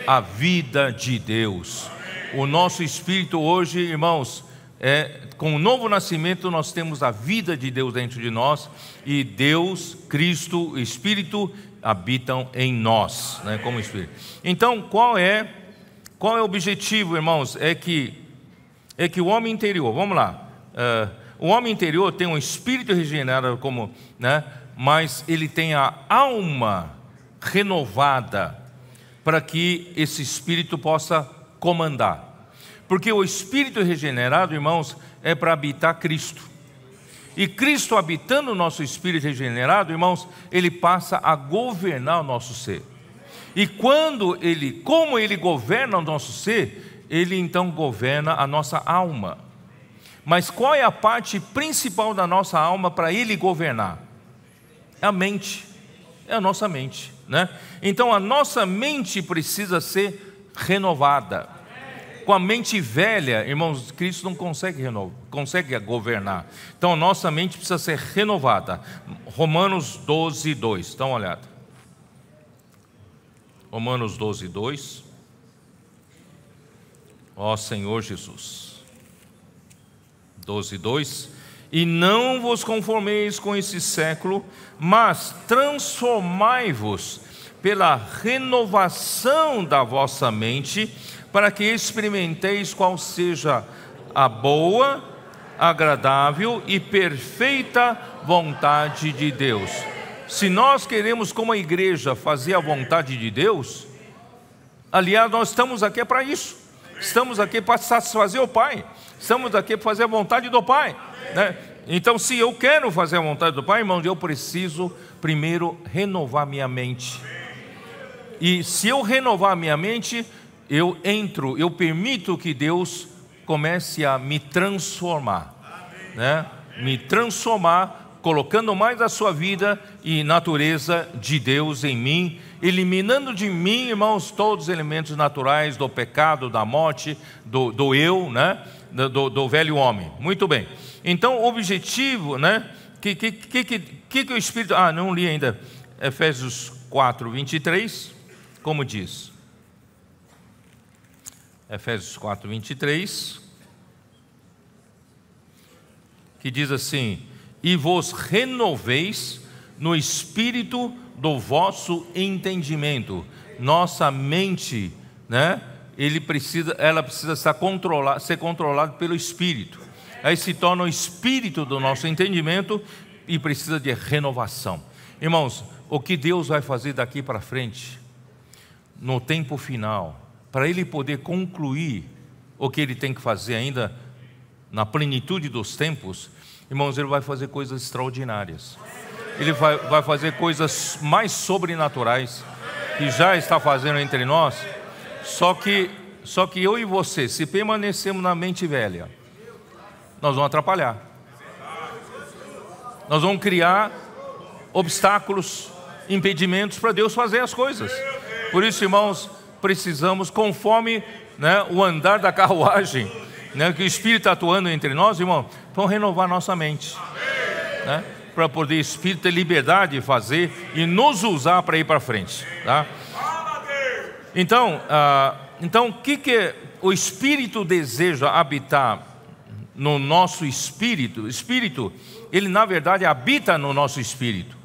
A vida de Deus. O nosso espírito hoje, irmãos, com o novo nascimento nós temos a vida de Deus dentro de nós, e Deus, Cristo, o Espírito habitam em nós, né, como Espírito. Então, qual é o objetivo, irmãos? É que o homem interior, vamos lá, o homem interior tem um espírito regenerado, né, mas ele tem a alma renovada, para que esse espírito possa comandar. Porque o espírito regenerado, irmãos, é para habitar Cristo. E Cristo habitando o nosso espírito regenerado, irmãos, ele passa a governar o nosso ser. E como ele governa o nosso ser, ele então governa a nossa alma. Mas qual é a parte principal da nossa alma para ele governar? É a mente, é a nossa mente, né? Então a nossa mente precisa ser renovada. Com a mente velha, irmãos, Cristo não consegue governar. Então a nossa mente precisa ser renovada. Romanos 12, 2, dá uma olhada. Romanos 12, 2. Ó Senhor Jesus. 12, 2. E não vos conformeis com esse século, mas transformai-vos pela renovação da vossa mente, para que experimenteis qual seja a boa, agradável e perfeita vontade de Deus. Se nós queremos, como a igreja, fazer a vontade de Deus, aliás, nós estamos aqui para isso. Estamos aqui para satisfazer o Pai. Estamos aqui para fazer a vontade do Pai, né? Então, se eu quero fazer a vontade do Pai, irmãos, eu preciso primeiro renovar minha mente. E se eu renovar minha mente, eu permito que Deus comece a me transformar, né? Me transformar, colocando mais a sua vida e natureza de Deus em mim, eliminando de mim, irmãos, todos os elementos naturais do pecado, da morte, do eu, né? Do velho homem. Muito bem. Então, o objetivo, né? Que o Espírito... não li ainda. Efésios 4, 23, como diz? Efésios 4, 23, que diz assim: e vos renoveis no espírito do vosso entendimento. Nossa mente, né? Ela precisa ser controlada pelo Espírito. Aí se torna o Espírito do nosso entendimento e precisa de renovação. Irmãos, o que Deus vai fazer daqui para frente, no tempo final, para Ele poder concluir o que Ele tem que fazer ainda na plenitude dos tempos, irmãos, Ele vai fazer coisas extraordinárias. Ele vai fazer coisas mais sobrenaturais, que já está fazendo entre nós. Só que eu e você, se permanecermos na mente velha, nós vamos atrapalhar. Nós vamos criar obstáculos, impedimentos para Deus fazer as coisas. Por isso, irmãos, precisamos, conforme, né, o andar da carruagem, né, que o Espírito está atuando entre nós, irmão, vamos renovar nossa mente, né, para poder o Espírito ter liberdade de fazer e nos usar para ir para frente, tá? Então, o que o Espírito deseja habitar no nosso espírito? O Espírito, ele na verdade habita no nosso espírito,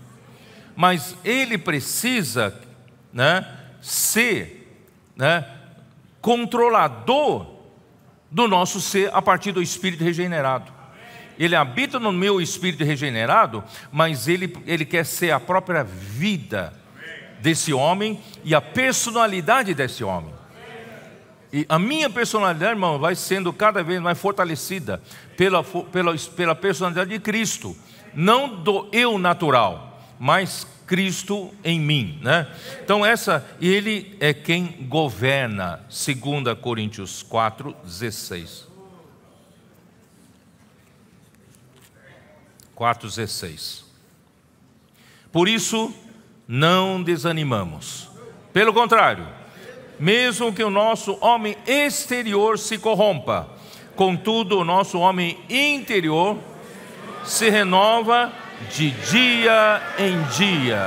mas ele precisa, né, ser, né, controlador do nosso ser a partir do Espírito regenerado. Ele habita no meu espírito regenerado, mas ele quer ser a própria vida desse homem e a personalidade desse homem. E a minha personalidade, irmão, vai sendo cada vez mais fortalecida pela personalidade de Cristo, não do eu natural, mas Cristo em mim, né? Então Ele é quem governa, 2 Coríntios 4, 16. 4,16. Por isso, não desanimamos. Pelo contrário, mesmo que o nosso homem exterior se corrompa, contudo, o nosso homem interior se renova de dia em dia.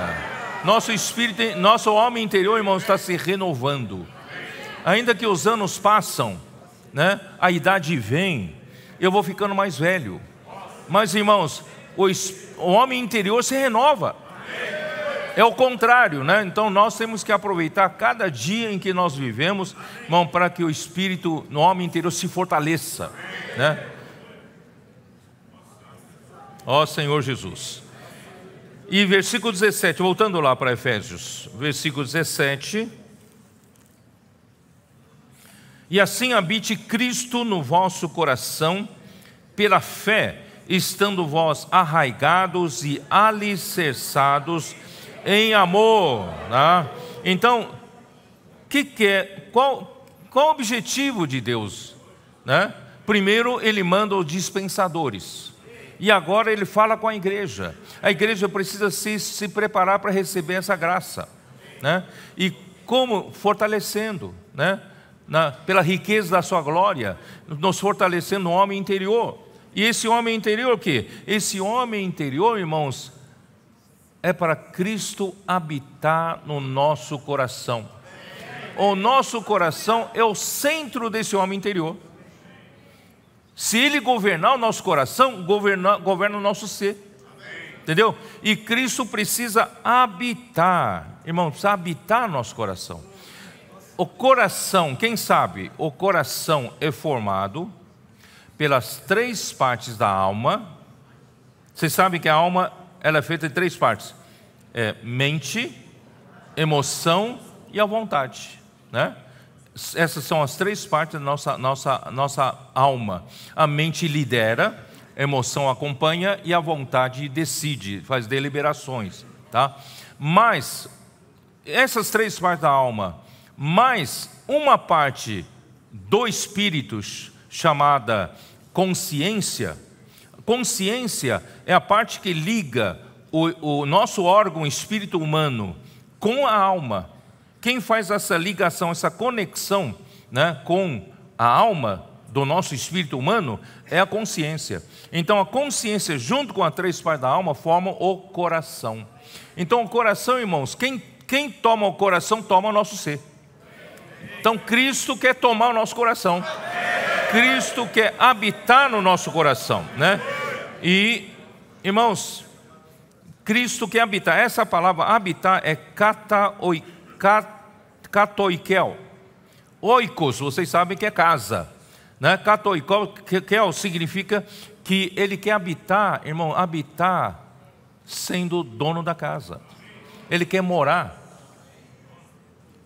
Nosso espírito, nosso homem interior, irmãos, está se renovando. Ainda que os anos passam, né? A idade vem, eu vou ficando mais velho. Mas, irmãos, o homem interior se renova. É o contrário, né? Então nós temos que aproveitar cada dia em que nós vivemos, irmão, para que o espírito no homem interior se fortaleça, né? Ó Senhor Jesus. E versículo 17, voltando lá para Efésios, versículo 17. E assim habite Cristo no vosso coração, pela fé, estando vós arraigados e alicerçados em amor, né? Então, qual o objetivo de Deus, né? Primeiro, Ele manda os dispensadores, e agora Ele fala com a igreja. A igreja precisa se preparar para receber essa graça, né? E como? Fortalecendo, né? Pela riqueza da sua glória, nos fortalecendo no homem interior. E esse homem interior o quê? Esse homem interior, irmãos, é para Cristo habitar no nosso coração. O nosso coração é o centro desse homem interior. Se Ele governar o nosso coração, governa o nosso ser. Entendeu? E Cristo precisa habitar, irmão, precisa habitar no nosso coração. O coração, quem sabe, o coração é formado pelas 3 partes da alma. Vocês sabem que a alma, ela é feita de 3 partes: mente, emoção e a vontade, né? Essas são as 3 partes da nossa alma. A mente lidera, a emoção acompanha e a vontade decide, faz deliberações, tá? Mas essas três partes da alma, mais uma parte do espírito chamada consciência. Consciência é a parte que liga o nosso órgão espírito humano com a alma. Quem faz essa ligação, essa conexão, né, com a alma do nosso espírito humano é a consciência. Então a consciência junto com as três partes da alma formam o coração. Então o coração, irmãos, quem toma o coração toma o nosso ser. Então Cristo quer tomar o nosso coração. Cristo quer habitar no nosso coração, né? E, irmãos, Cristo quer habitar. Essa palavra habitar é katoikel. Oikos, vocês sabem que é casa, né? Katoikel significa que ele quer habitar, irmão, habitar sendo dono da casa. Ele quer morar.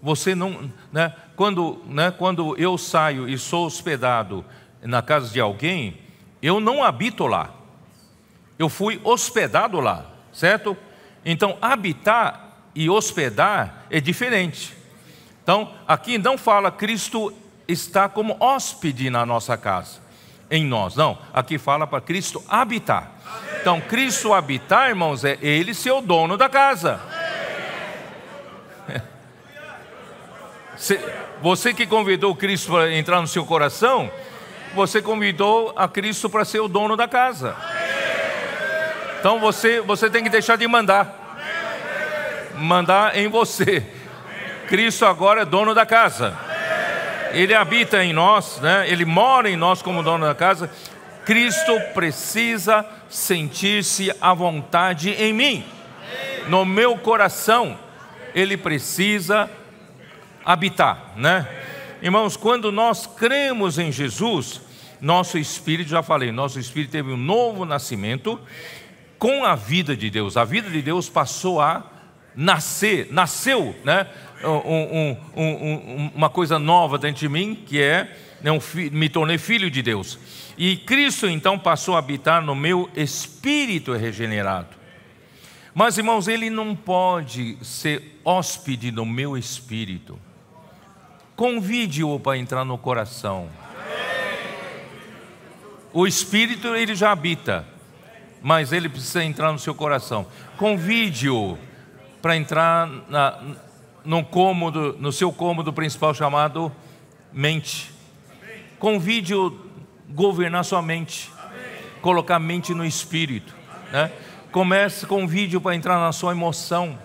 Você não, né? Quando eu saio e sou hospedado na casa de alguém, eu não habito lá. Eu fui hospedado lá, certo? Então, habitar e hospedar é diferente. Então, aqui não fala Cristo está como hóspede na nossa casa, em nós. Não, aqui fala para Cristo habitar. Então, Cristo habitar, irmãos, é Ele ser o dono da casa. Você que convidou Cristo para entrar no seu coração, você convidou a Cristo para ser o dono da casa. Então você tem que deixar de mandar em você. Cristo agora é dono da casa. Ele habita em nós, né? Ele mora em nós como dono da casa. Cristo precisa sentir-se à vontade em mim, no meu coração. Ele precisa habitar, né? Irmãos, quando nós cremos em Jesus, nosso espírito, já falei, nosso espírito teve um novo nascimento com a vida de Deus. A vida de Deus passou a nasceu, né? Uma coisa nova dentro de mim, que é, me tornei filho de Deus. E Cristo então passou a habitar no meu espírito regenerado. Mas, irmãos, Ele não pode ser hóspede no meu espírito. Convide-o para entrar no coração. O espírito ele já habita, mas ele precisa entrar no seu coração. Convide-o para entrar no seu cômodo principal chamado mente. Convide-o governar sua mente, colocar a mente no espírito, né? Convide-o para entrar na sua emoção.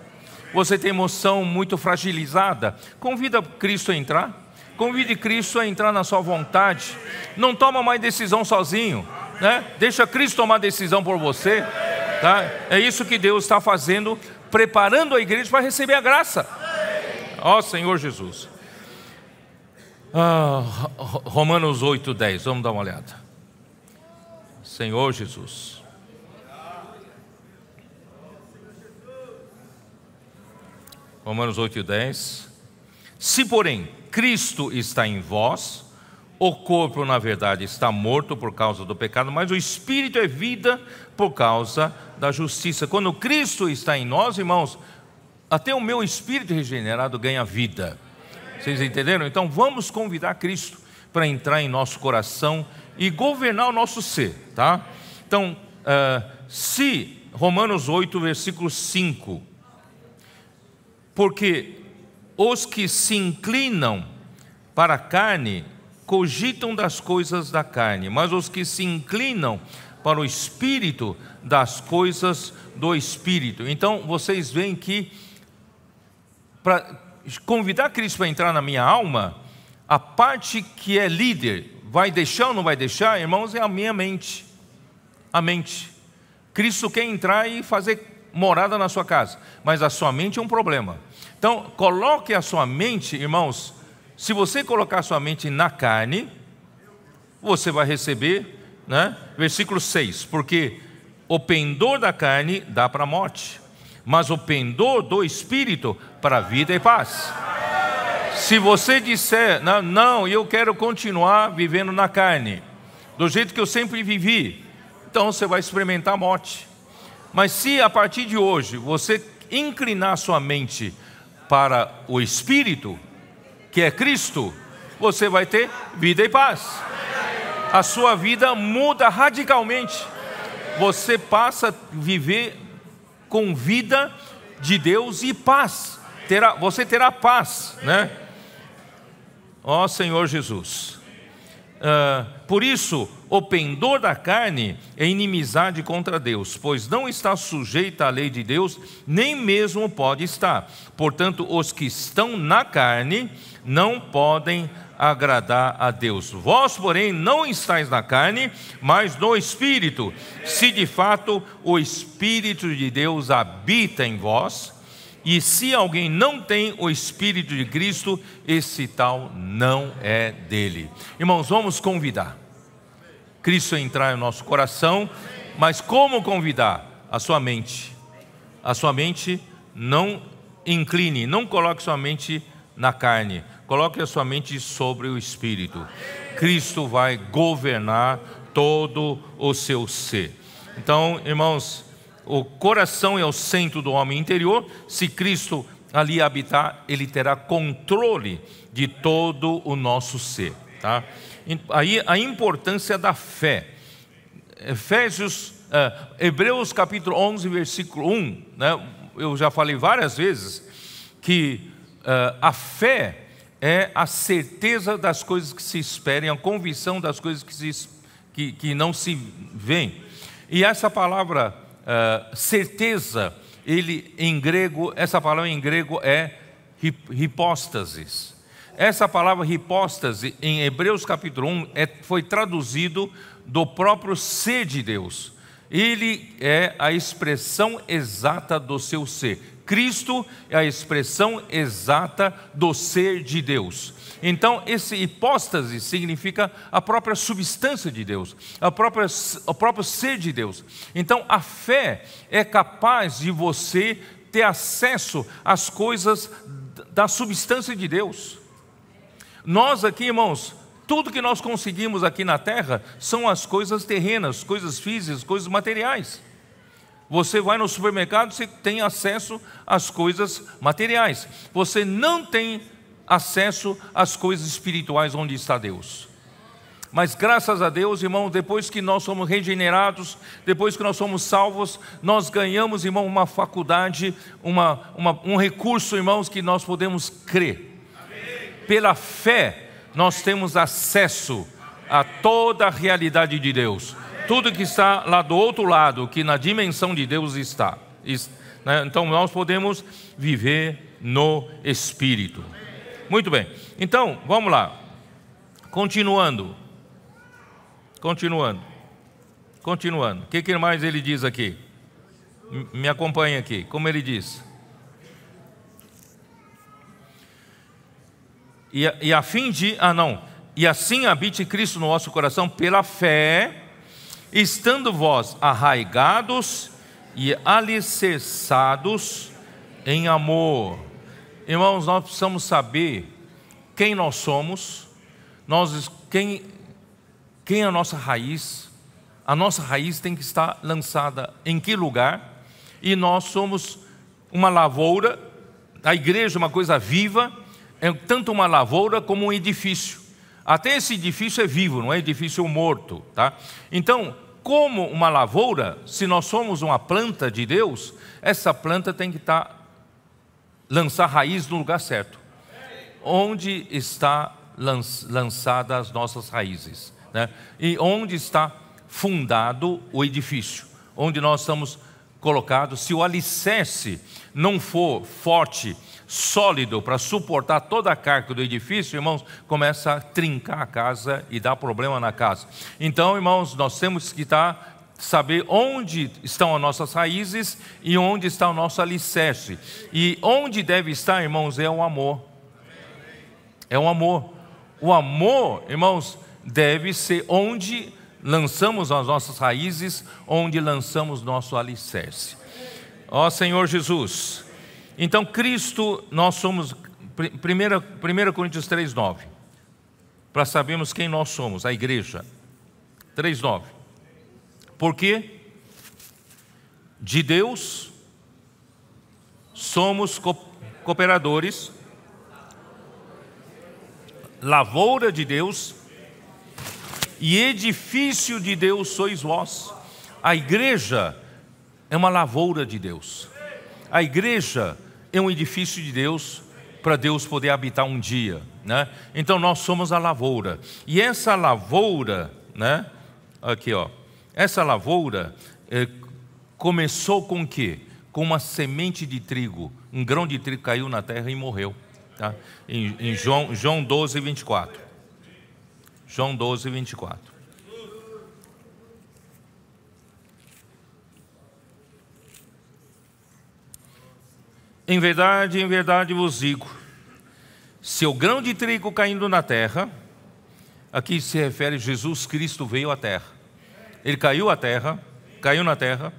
Você tem emoção muito fragilizada, convida Cristo a entrar. Convide Cristo a entrar na sua vontade. Não toma mais decisão sozinho, né? Deixa Cristo tomar decisão por você, tá? É isso que Deus está fazendo, preparando a igreja para receber a graça. Ó Senhor Jesus. Romanos 8:10, vamos dar uma olhada. Senhor Jesus. Romanos 8:10. Se porém Cristo está em vós, o corpo na verdade está morto por causa do pecado, mas o espírito é vida por causa da justiça. Quando Cristo está em nós, irmãos, até o meu espírito regenerado ganha vida. Vocês entenderam? Então vamos convidar Cristo para entrar em nosso coração e governar o nosso ser, tá? Então, se Romanos 8, versículo 5, porque os que se inclinam para a carne cogitam das coisas da carne, mas os que se inclinam para o Espírito, das coisas do Espírito. Então vocês veem que para convidar Cristo para entrar na minha alma, a parte que é líder, vai deixar ou não vai deixar, irmãos, é a minha mente. A mente. Cristo quer entrar e fazer morada na sua casa, mas a sua mente é um problema. Então, coloque a sua mente, irmãos, se você colocar a sua mente na carne, você vai receber, né? Versículo 6, porque o pendor da carne dá para a morte, mas o pendor do Espírito para a vida e paz. Se você disser, não, eu quero continuar vivendo na carne, do jeito que eu sempre vivi, então você vai experimentar a morte. Mas se a partir de hoje você inclinar sua mente para o Espírito, que é Cristo, você vai ter vida e paz. A sua vida muda radicalmente. Você passa a viver com vida de Deus e paz. Você terá paz, né? Ó Senhor Jesus. Por isso, o pendor da carne é inimizade contra Deus, pois não está sujeita à lei de Deus, nem mesmo pode estar. Portanto, os que estão na carne não podem agradar a Deus. Vós, porém, não estáis na carne, mas no Espírito, se de fato o Espírito de Deus habita em vós. E se alguém não tem o Espírito de Cristo, esse tal não é dele. Irmãos, vamos convidar Cristo a entrar em nosso coração. Mas como convidar? A sua mente. A sua mente não incline, não coloque sua mente na carne. Coloque a sua mente sobre o Espírito. Cristo vai governar todo o seu ser. Então, irmãos, o coração é o centro do homem interior. Se Cristo ali habitar, Ele terá controle de todo o nosso ser, tá? Aí a importância da fé. Hebreus capítulo 11, versículo 1, né? Eu já falei várias vezes que a fé é a certeza das coisas que se esperam, a convicção das coisas que não se veem. E essa palavra certeza, essa palavra em grego é hipóstasis. Essa palavra hipóstase em Hebreus capítulo 1 foi traduzido do próprio ser de Deus. Ele é a expressão exata do seu ser. Cristo é a expressão exata do ser de Deus. Então, esse hipóstase significa a própria substância de Deus, o próprio ser de Deus. Então, a fé é capaz de você ter acesso às coisas da substância de Deus. Nós aqui, irmãos, tudo que nós conseguimos aqui na terra são as coisas terrenas, coisas físicas, coisas materiais. Você vai no supermercado, você tem acesso às coisas materiais. Você não tem acesso às coisas espirituais onde está Deus. Mas graças a Deus, irmão, depois que nós somos regenerados, depois que nós somos salvos, nós ganhamos, irmão, uma faculdade, um recurso, irmãos, que nós podemos crer. Pela fé, nós temos acesso a toda a realidade de Deus. Tudo que está lá do outro lado, que na dimensão de Deus está. Então nós podemos viver no Espírito. Muito bem, então vamos lá. Continuando. O que mais ele diz aqui? Me acompanha aqui, como ele diz. E assim habite Cristo no vosso coração pela fé, estando vós arraigados e alicerçados em amor. Irmãos, nós precisamos saber quem nós somos, quem é a nossa raiz. A nossa raiz tem que estar lançada em que lugar? E nós somos uma lavoura, a igreja é uma coisa viva, é tanto uma lavoura como um edifício. Até esse edifício é vivo, não é edifício morto, tá? Então, como uma lavoura, se nós somos uma planta de Deus, essa planta tem que lançar raiz no lugar certo. Onde está lançada as nossas raízes, né? E onde está fundado o edifício, onde nós estamos colocados. Se o alicerce não for forte, sólido, para suportar toda a carga do edifício, irmãos, começa a trincar a casa e dar problema na casa. Então, irmãos, nós temos que saber onde estão as nossas raízes e onde está o nosso alicerce. E onde deve estar, irmãos, é o amor. É o amor. O amor, irmãos, deve ser onde lançamos as nossas raízes, onde lançamos nosso alicerce. Ó Senhor Jesus. Então Cristo, nós somos, 1 Coríntios 3,9, para sabermos quem nós somos, a igreja. 3,9. Porque de Deus somos cooperadores, lavoura de Deus e edifício de Deus sois vós. A igreja é uma lavoura de Deus. A igreja é um edifício de Deus para Deus poder habitar um dia, né? Então nós somos a lavoura. E essa lavoura, né? Aqui, ó. Essa lavoura começou com o quê? Com uma semente de trigo. Um grão de trigo caiu na terra e morreu, tá? Em João 12, 24. João 12, 24. Em verdade vos digo, se o grão de trigo caindo na terra, aqui se refere a Jesus Cristo veio à terra. Ele caiu na terra,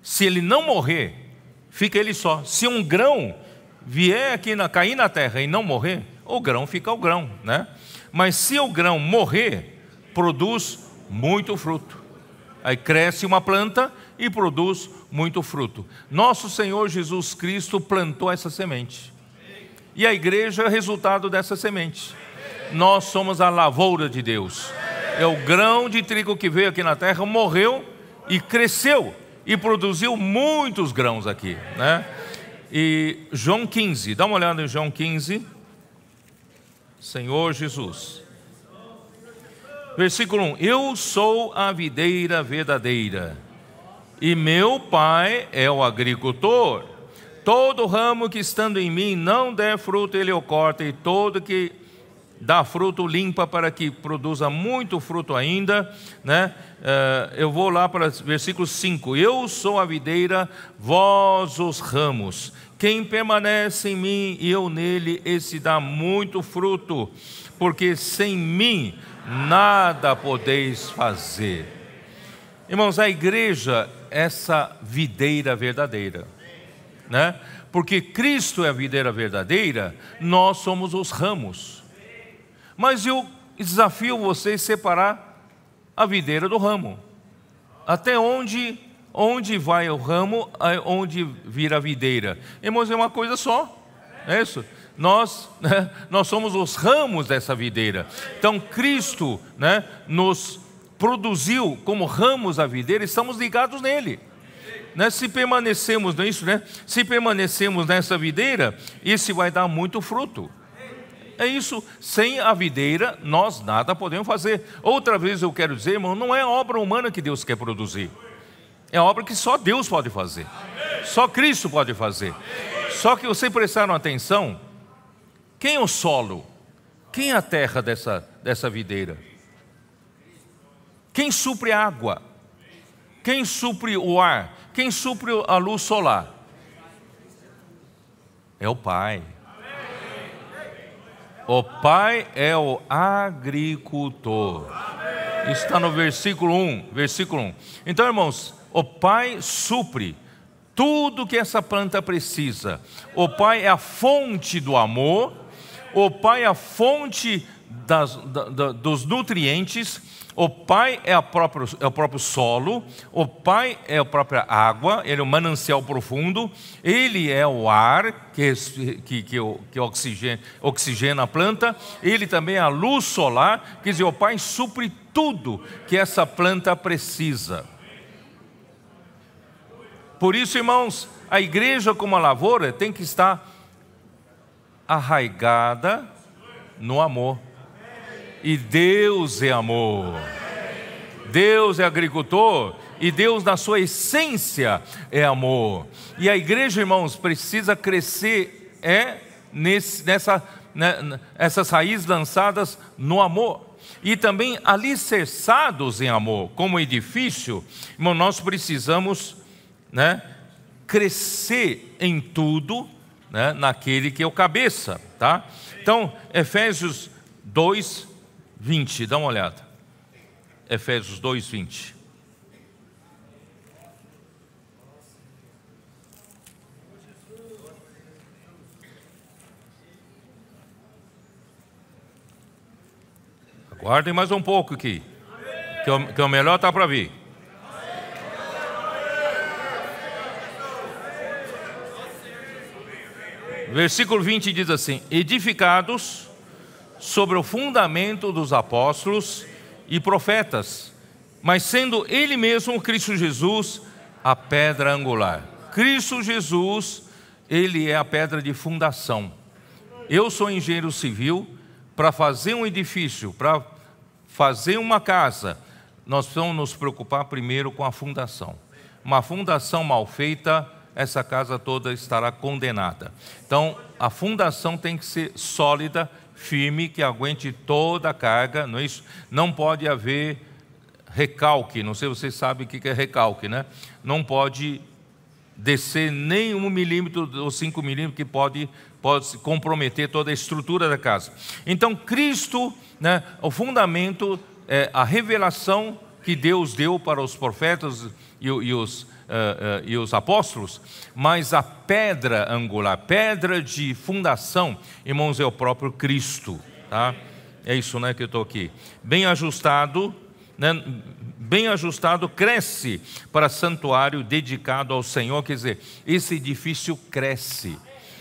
se ele não morrer, fica ele só. Se um grão vier aqui cair na terra e não morrer, o grão fica o grão, né? Mas se o grão morrer, produz muito fruto. Aí cresce uma planta e produz muito fruto. Nosso Senhor Jesus Cristo plantou essa semente. E a igreja é resultado dessa semente. Nós somos a lavoura de Deus. É o grão de trigo que veio aqui na terra, morreu e cresceu e produziu muitos grãos aqui, né? E João 15, dá uma olhada em João 15. Senhor Jesus. Versículo 1. Eu sou a videira verdadeira, e meu Pai é o agricultor. Todo ramo que estando em mim não der fruto, ele o corta, e todo que dá fruto limpa, para que produza muito fruto ainda, né? Eu vou lá para versículo 5. Eu sou a videira, vós os ramos. Quem permanece em mim e eu nele, esse dá muito fruto, porque sem mim nada podeis fazer. Irmãos, a igreja é essa videira verdadeira, né? Porque Cristo é a videira verdadeira, nós somos os ramos. Mas eu desafio vocês a separar a videira do ramo. Até onde vai o ramo, onde vira a videira? Irmãos, é uma coisa só, não é isso? Nós somos os ramos dessa videira. Então Cristo, né, nos produziu como ramos da videira, estamos ligados nele, né? Se permanecemos nisso, né? Se permanecemos nessa videira, isso vai dar muito fruto. É isso, sem a videira nós nada podemos fazer. Outra vez eu quero dizer, irmão, não é obra humana que Deus quer produzir. É obra que só Deus pode fazer. Só Cristo pode fazer. Só que vocês prestaram atenção, quem é o solo? Quem é a terra dessa videira? Quem supre a água? Quem supre o ar? Quem supre a luz solar? É o Pai. O Pai é o agricultor. Isso está no versículo 1. Então, irmãos, o Pai supre tudo que essa planta precisa. O Pai é a fonte do amor. O Pai é a fonte dos nutrientes. O Pai é o próprio solo. O Pai é a própria água. Ele é o manancial profundo. Ele é o ar que oxigena a planta. Ele também é a luz solar. Quer dizer, o Pai supre tudo que essa planta precisa. Por isso, irmãos, a igreja como a lavoura tem que estar arraigada no amor. E Deus é amor. Deus é agricultor e Deus na sua essência é amor. E a igreja, irmãos, precisa crescer essas raízes lançadas no amor. E também alicerçados em amor. Como edifício, irmão, nós precisamos, né, crescer em tudo, né, naquele que é o cabeça, tá? Então, Efésios 2:20, dá uma olhada. Efésios 2:20. Aguardem mais um pouco aqui, que o melhor está para vir. Versículo 20 diz assim: edificados sobre o fundamento dos apóstolos e profetas, mas sendo Ele mesmo, Cristo Jesus, a pedra angular. Cristo Jesus, Ele é a pedra de fundação. Eu sou engenheiro civil. Para fazer um edifício, para fazer uma casa, nós precisamos nos preocupar primeiro com a fundação. Uma fundação mal feita, essa casa toda estará condenada. Então, a fundação tem que ser sólida, firme, que aguente toda a carga, não é isso? Não pode haver recalque, não sei se vocês sabem o que é recalque, né? Não pode descer nem 1 milímetro ou 5 milímetros, que pode comprometer toda a estrutura da casa. Então, Cristo, né, o fundamento é a revelação que Deus deu para os profetas e os apóstolos, mas a pedra angular, pedra de fundação, irmãos, é o próprio Cristo, tá? É isso, né, que eu estou aqui. Bem ajustado, né, bem ajustado, cresce para santuário dedicado ao Senhor. Quer dizer, esse edifício cresce,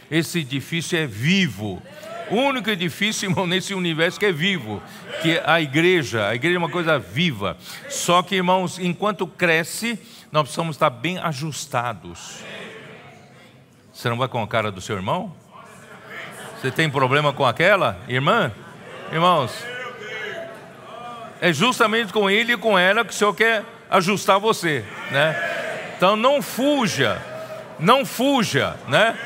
esse edifício é vivo. O único edifício, irmão, nesse universo que é vivo, que é a igreja é uma coisa viva. Só que, irmãos, enquanto cresce, nós precisamos estar bem ajustados. Você não vai com a cara do seu irmão? Você tem problema com aquela irmã? Irmãos, é justamente com ele e com ela que o Senhor quer ajustar você, né? Então não fuja, né?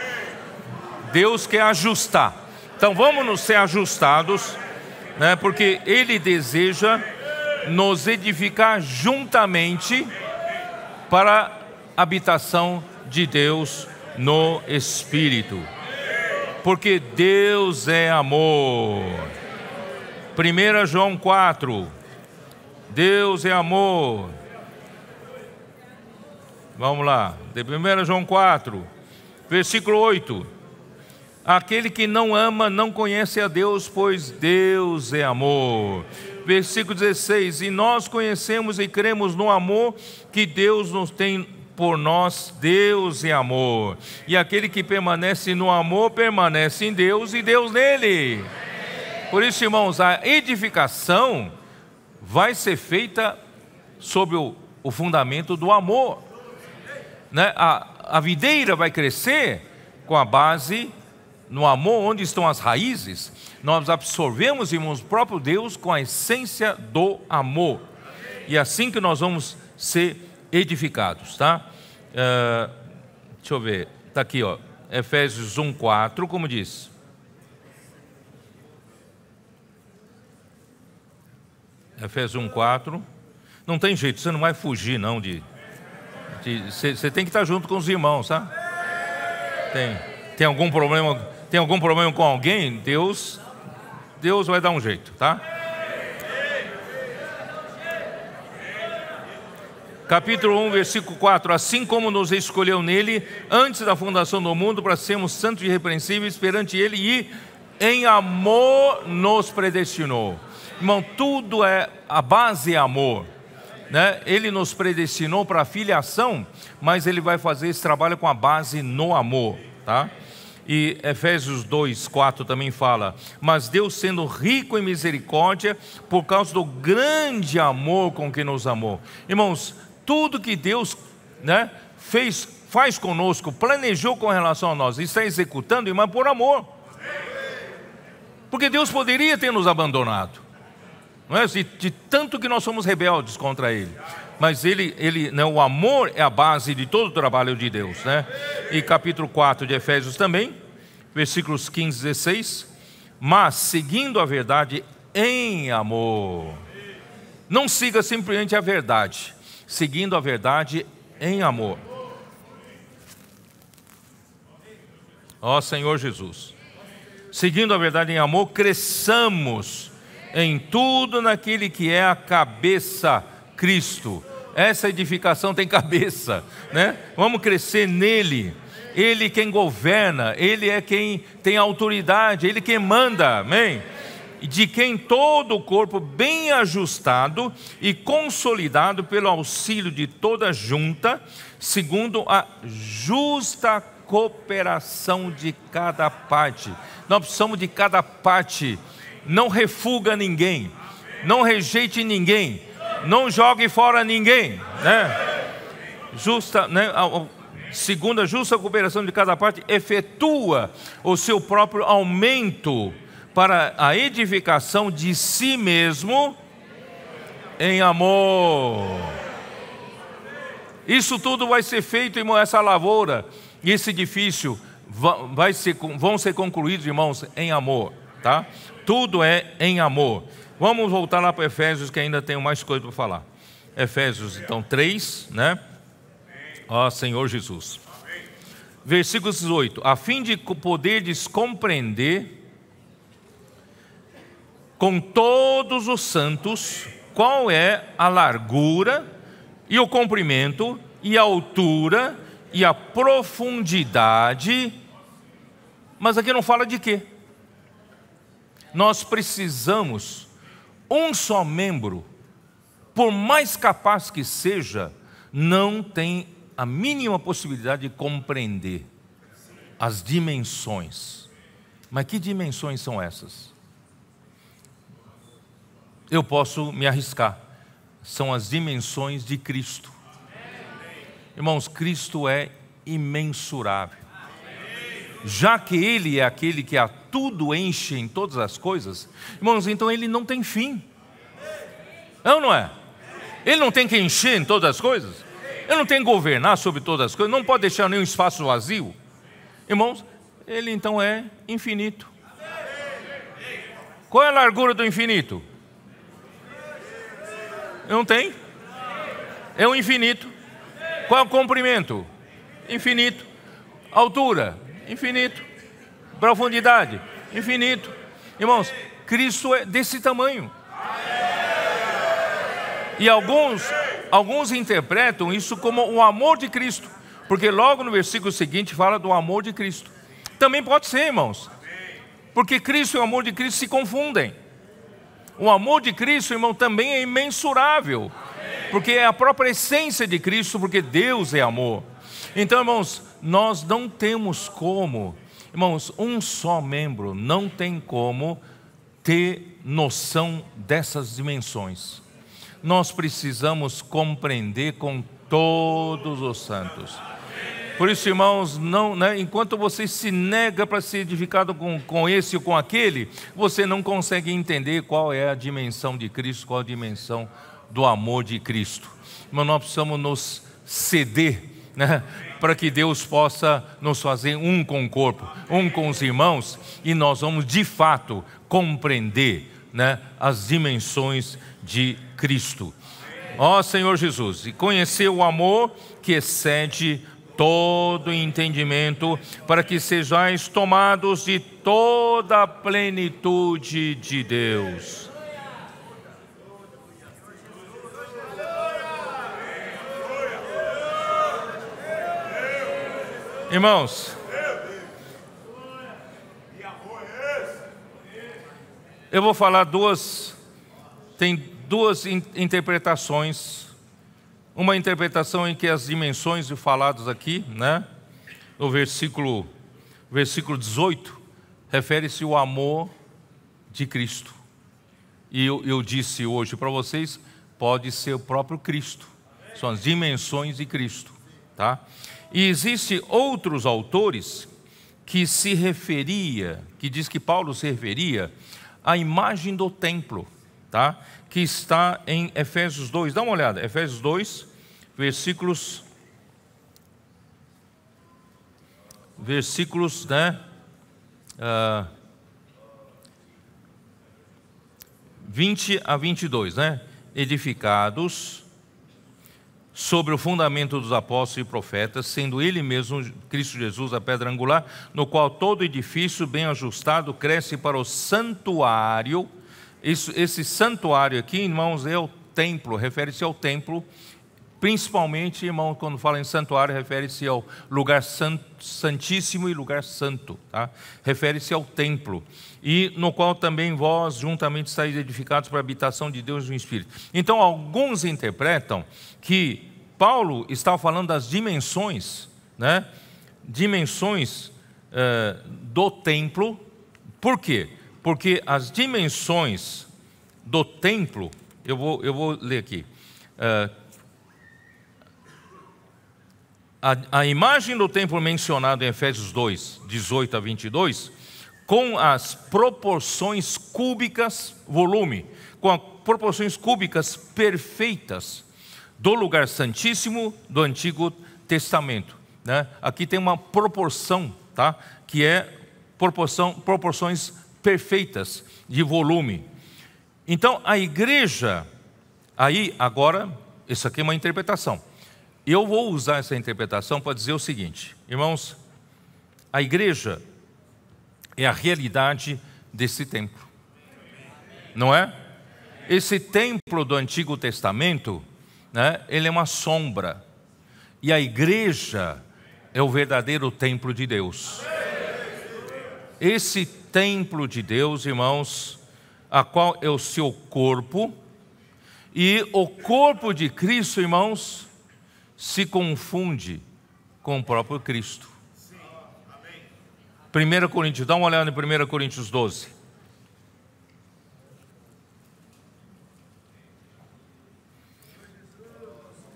Deus quer ajustar. Então vamos nos ser ajustados, né? Porque Ele deseja nos edificar juntamente para a habitação de Deus no Espírito. Porque Deus é amor. 1 João 4. Deus é amor. Vamos lá. De 1 João 4, versículo 8. Aquele que não ama não conhece a Deus, pois Deus é amor. Versículo 16. E nós conhecemos e cremos no amor que Deus nos tem por nós. Deus é amor. E aquele que permanece no amor, permanece em Deus e Deus nele. Por isso, irmãos, a edificação vai ser feita sobre o fundamento do amor, né? A videira vai crescer com a base no amor. Onde estão as raízes? Nós absorvemos, irmãos, o próprio Deus com a essência do amor. E é assim que nós vamos ser edificados, tá? Deixa eu ver, está aqui, ó, Efésios 1:4, como diz? Efésios 1:4. Não tem jeito, você não vai fugir não você tem que estar junto com os irmãos, tá? Tem algum problema com alguém? Deus vai dar um jeito, tá? Capítulo 1, versículo 4. Assim como nos escolheu nele antes da fundação do mundo para sermos santos e irrepreensíveis perante ele, e em amor nos predestinou. Irmão, tudo a base é amor, né? Ele nos predestinou para a filiação, mas ele vai fazer esse trabalho com a base no amor, tá? E Efésios 2:4 também fala: mas Deus, sendo rico em misericórdia, por causa do grande amor com que nos amou. Irmãos, tudo que Deus, né, faz conosco, planejou com relação a nós, está executando, irmão, por amor. Porque Deus poderia ter nos abandonado, não é? De tanto que nós somos rebeldes contra Ele. Mas né, o amor é a base de todo o trabalho de Deus, né? E capítulo 4 de Efésios também, versículos 15 e 16. Mas seguindo a verdade em amor. Não siga simplesmente a verdade, seguindo a verdade em amor. Ó Senhor Jesus. Seguindo a verdade em amor, cresçamos em tudo naquele que é a cabeça, Cristo. Essa edificação tem cabeça, né? Vamos crescer nele. Ele quem governa, ele é quem tem autoridade, ele quem manda, amém? De quem todo o corpo bem ajustado e consolidado pelo auxílio de toda junta, segundo a justa cooperação de cada parte. Nós precisamos de cada parte. Não refuga ninguém, não rejeite ninguém, não jogue fora ninguém, né? Segundo a justa cooperação de cada parte, efetua o seu próprio aumento para a edificação de si mesmo em amor. Isso tudo vai ser feito, irmão, essa lavoura e esse edifício vão ser concluídos, irmãos, em amor, tá? Tudo é em amor. Vamos voltar lá para Efésios, que ainda tenho mais coisa para falar. Efésios, então, 3, né? Ó Senhor Jesus. Versículo 18. A fim de poderes compreender com todos os santos qual é a largura e o comprimento e a altura e a profundidade. Mas aqui não fala de quê? Nós precisamos, um só membro, por mais capaz que seja, não tem a mínima possibilidade de compreender as dimensões. Mas que dimensões são essas? Eu posso me arriscar. São as dimensões de Cristo. Irmãos, Cristo é imensurável. Já que Ele é aquele que a tudo enche em todas as coisas, irmãos, então Ele não tem fim. É ou não é? Ele não tem que encher em todas as coisas? Ele não tem que governar sobre todas as coisas? Não pode deixar nenhum espaço vazio? Irmãos, Ele então é infinito. Qual é a largura do infinito? Não tem? É o infinito. Qual é o comprimento? Infinito. Altura? Infinito. Profundidade? Infinito. Irmãos, Cristo é desse tamanho. E alguns interpretam isso como o amor de Cristo, porque logo no versículo seguinte fala do amor de Cristo. Também pode ser, irmãos, porque Cristo e o amor de Cristo se confundem. O amor de Cristo, irmão, também é imensurável, porque é a própria essência de Cristo, porque Deus é amor. Então, irmãos, nós não temos como, irmãos, um só membro não tem como ter noção dessas dimensões. Nós precisamos compreender com todos os santos. Por isso, irmãos, não, né, enquanto você se nega para ser edificado com esse ou com aquele, você não consegue entender qual é a dimensão de Cristo, qual a dimensão do amor de Cristo. Mas nós precisamos nos ceder, né, para que Deus possa nos fazer um com o corpo, um com os irmãos, e nós vamos de fato compreender, né, as dimensões de Cristo. Ó Senhor Jesus, e conhecer o amor que excede todo entendimento, para que sejais tomados de toda a plenitude de Deus. Irmãos, eu vou falar tem duas interpretações. Uma interpretação em que as dimensões faladas aqui, né, no versículo 18, refere-se ao amor de Cristo. E eu disse hoje para vocês, pode ser o próprio Cristo. São as dimensões de Cristo, tá? E existem outros autores que diz que Paulo se referia à imagem do templo, tá? Que está em Efésios 2, dá uma olhada, Efésios 2, versículos, né, 20 a 22, né? Edificados sobre o fundamento dos apóstolos e profetas, sendo Ele mesmo, Cristo Jesus, a pedra angular, no qual todo edifício bem ajustado cresce para o santuário. Esse santuário aqui, irmãos, é o templo, refere-se ao templo, principalmente, irmão, quando fala em santuário, refere-se ao lugar santíssimo e lugar santo, tá? Refere-se ao templo, e no qual também vós juntamente estáis edificados para a habitação de Deus no Espírito. Então, alguns interpretam que Paulo está falando das dimensões, né, dimensões do templo. Por quê? Porque as dimensões do templo, eu vou ler aqui. A imagem do templo mencionada em Efésios 2, 18 a 22, com as proporções cúbicas, volume, com as proporções cúbicas perfeitas do lugar santíssimo do Antigo Testamento, né? Aqui tem uma proporção, tá? Que é proporções perfeitas de volume. Então a igreja, aí agora, isso aqui é uma interpretação. Eu vou usar essa interpretação para dizer o seguinte, irmãos, a igreja é a realidade desse templo, não é? Esse templo do Antigo Testamento, né, ele é uma sombra, e a igreja é o verdadeiro templo de Deus. Esse templo de Deus, irmãos, a qual é o seu corpo, e o corpo de Cristo, irmãos, se confunde com o próprio Cristo. 1 Coríntios, dá uma olhada em 1 Coríntios 12.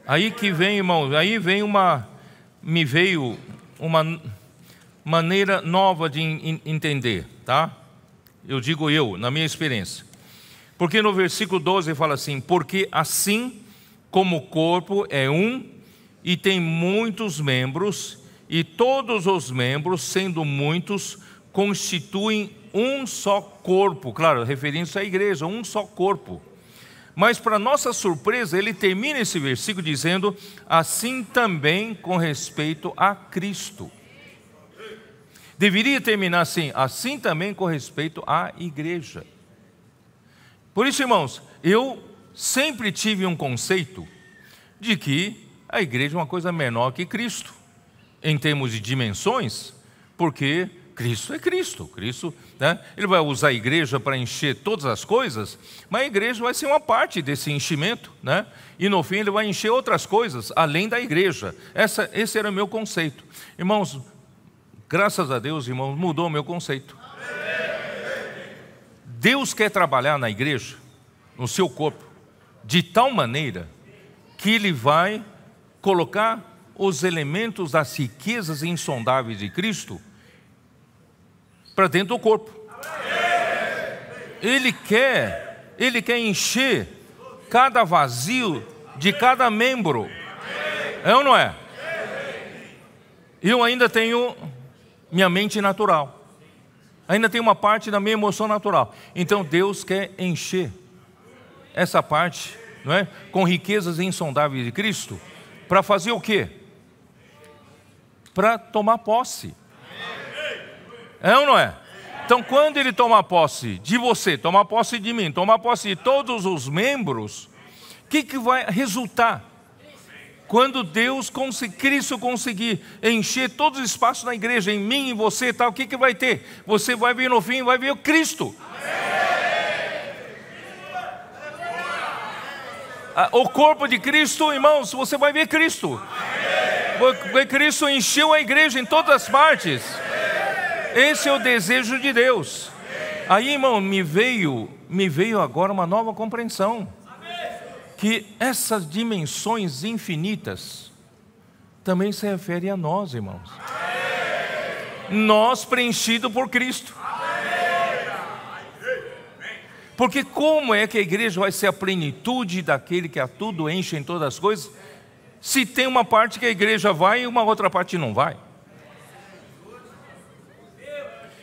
Aí que vem, irmãos, me veio uma maneira nova de entender, tá? Eu digo na minha experiência. Porque no versículo 12 fala assim: porque assim como o corpo é um e tem muitos membros, e todos os membros, sendo muitos, constituem um só corpo. Claro, referindo-se à igreja, um só corpo. Mas para nossa surpresa, ele termina esse versículo dizendo: assim também com respeito a Cristo. Deveria terminar assim: assim também com respeito à igreja. Por isso, irmãos, eu sempre tive um conceito de que a igreja é uma coisa menor que Cristo, em termos de dimensões, porque Cristo é Cristo. Cristo, né, ele vai usar a igreja para encher todas as coisas, mas a igreja vai ser uma parte desse enchimento, né? E no fim ele vai encher outras coisas, além da igreja. Esse era o meu conceito. Irmãos, graças a Deus, irmãos, mudou o meu conceito. Deus quer trabalhar na igreja, no seu corpo, de tal maneira que Ele vai colocar os elementos das riquezas insondáveis de Cristo para dentro do corpo. Ele quer encher cada vazio de cada membro. É ou não é? Eu ainda tenho minha mente natural, ainda tem uma parte da minha emoção natural. Então Deus quer encher essa parte, não é, com riquezas insondáveis de Cristo, para fazer o quê? Para tomar posse. É ou não é? Então quando Ele tomar posse de você, tomar posse de mim, tomar posse de todos os membros, o que vai resultar? Quando Cristo conseguir encher todos os espaços na igreja, em mim, em você e tal, o que vai ter? Você vai ver no fim, vai ver o Cristo. O corpo de Cristo, irmãos, você vai ver Cristo. Cristo encheu a igreja em todas as partes. Esse é o desejo de Deus. Aí, irmão, me veio agora uma nova compreensão, que essas dimensões infinitas também se referem a nós, irmãos. Nós preenchidos por Cristo. Porque como é que a igreja vai ser a plenitude daquele que a tudo enche em todas as coisas, se tem uma parte que a igreja vai e uma outra parte não vai?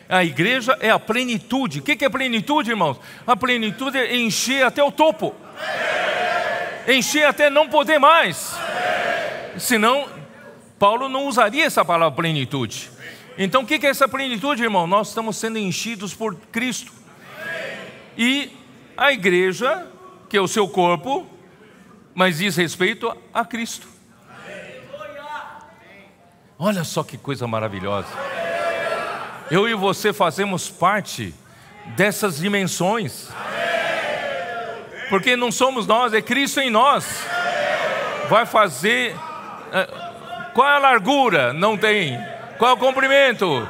A igreja é a plenitude. O que é plenitude, irmãos? A plenitude é encher até o topo, encher até não poder mais. Senão, Paulo não usaria essa palavra plenitude. Então o que é essa plenitude, irmão? Nós estamos sendo enchidos por Cristo. E a igreja, que é o seu corpo, mas diz respeito a Cristo. Olha só que coisa maravilhosa. Eu e você fazemos parte dessas dimensões. Porque não somos nós, é Cristo em nós. Vai fazer... Qual é a largura? Não tem. Qual o comprimento?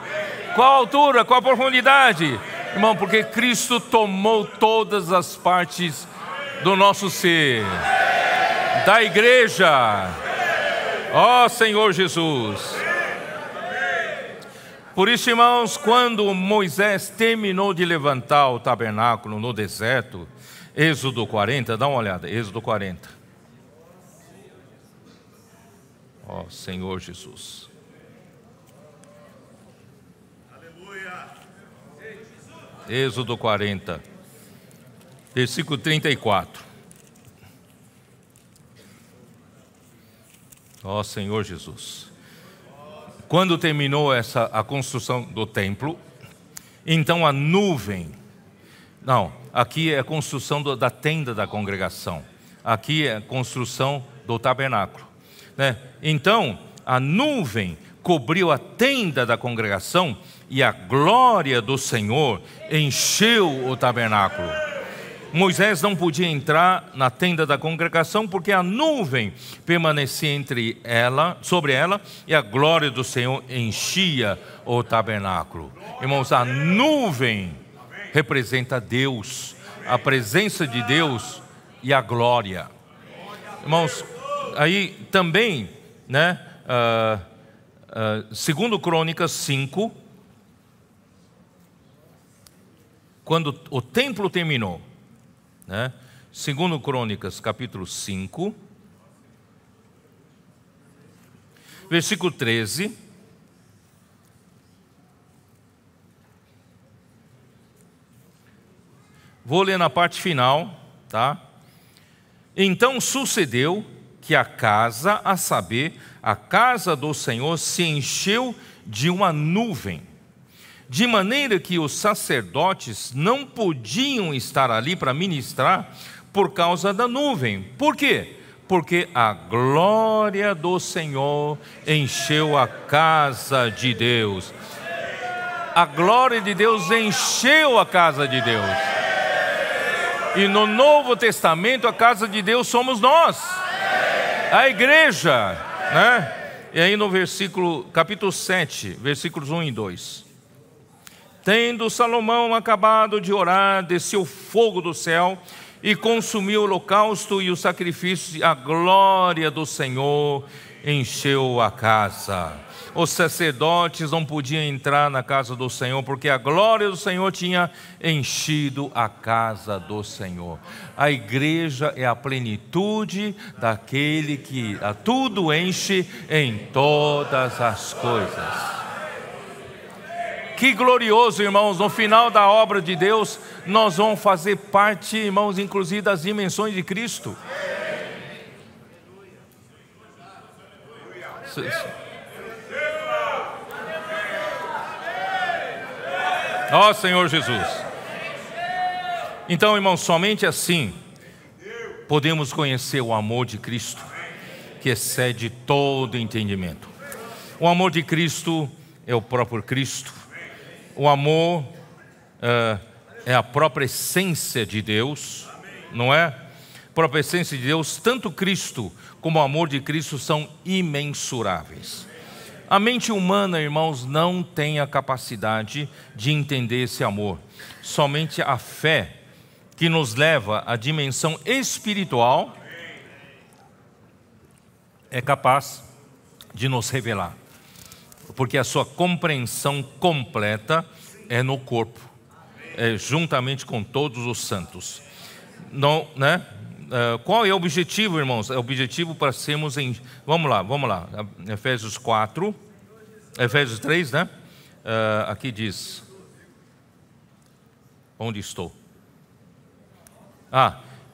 Qual a altura? Qual a profundidade? Irmão, porque Cristo tomou todas as partes do nosso ser, da igreja. Ó Senhor Jesus. Por isso, irmãos, quando Moisés terminou de levantar o tabernáculo no deserto, Êxodo 40, dá uma olhada, Êxodo 40. Ó Senhor Jesus. Êxodo 40, versículo 34. Ó Senhor Jesus. Quando terminou a construção do templo, então a nuvem... Não, aqui é a construção da tenda da congregação. Aqui é a construção do tabernáculo, né? Então, a nuvem cobriu a tenda da congregação e a glória do Senhor encheu o tabernáculo. Moisés não podia entrar na tenda da congregação porque a nuvem permanecia sobre ela e a glória do Senhor enchia o tabernáculo. Irmãos, a nuvem representa Deus, a presença de Deus e a glória. Irmãos, aí também, né? Segundo Crônicas 5, quando o templo terminou, né? Segundo Crônicas, capítulo 5, versículo 13. Vou ler na parte final, tá? Então sucedeu que a casa, a saber, a casa do Senhor, se encheu de uma nuvem, de maneira que os sacerdotes não podiam estar ali para ministrar por causa da nuvem. Por quê? Porque a glória do Senhor encheu a casa de Deus. A glória de Deus encheu a casa de Deus. E no Novo Testamento a casa de Deus somos nós, a igreja, né? E aí no capítulo 7, versículos 1 e 2. Tendo Salomão acabado de orar, desceu fogo do céu e consumiu o holocausto e os sacrifícios, a glória do Senhor encheu a casa. Os sacerdotes não podiam entrar na casa do Senhor, porque a glória do Senhor tinha enchido a casa do Senhor. A igreja é a plenitude daquele que a tudo enche em todas as coisas. Que glorioso, irmãos, no final da obra de Deus, nós vamos fazer parte, irmãos, inclusive das dimensões de Cristo. Ó Senhor Jesus. Então, irmãos, somente assim podemos conhecer o amor de Cristo, que excede todo entendimento. O amor de Cristo é o próprio Cristo. O amor é a própria essência de Deus, não é? A própria essência de Deus, tanto Cristo como o amor de Cristo são imensuráveis. A mente humana, irmãos, não tem a capacidade de entender esse amor. Somente a fé que nos leva à dimensão espiritual é capaz de nos revelar. Porque a sua compreensão completa é no corpo, juntamente com todos os santos. Não, né? Qual é o objetivo, irmãos? É o objetivo para sermos em... Vamos lá. Efésios 4, Efésios 3, né? Aqui diz... Onde estou?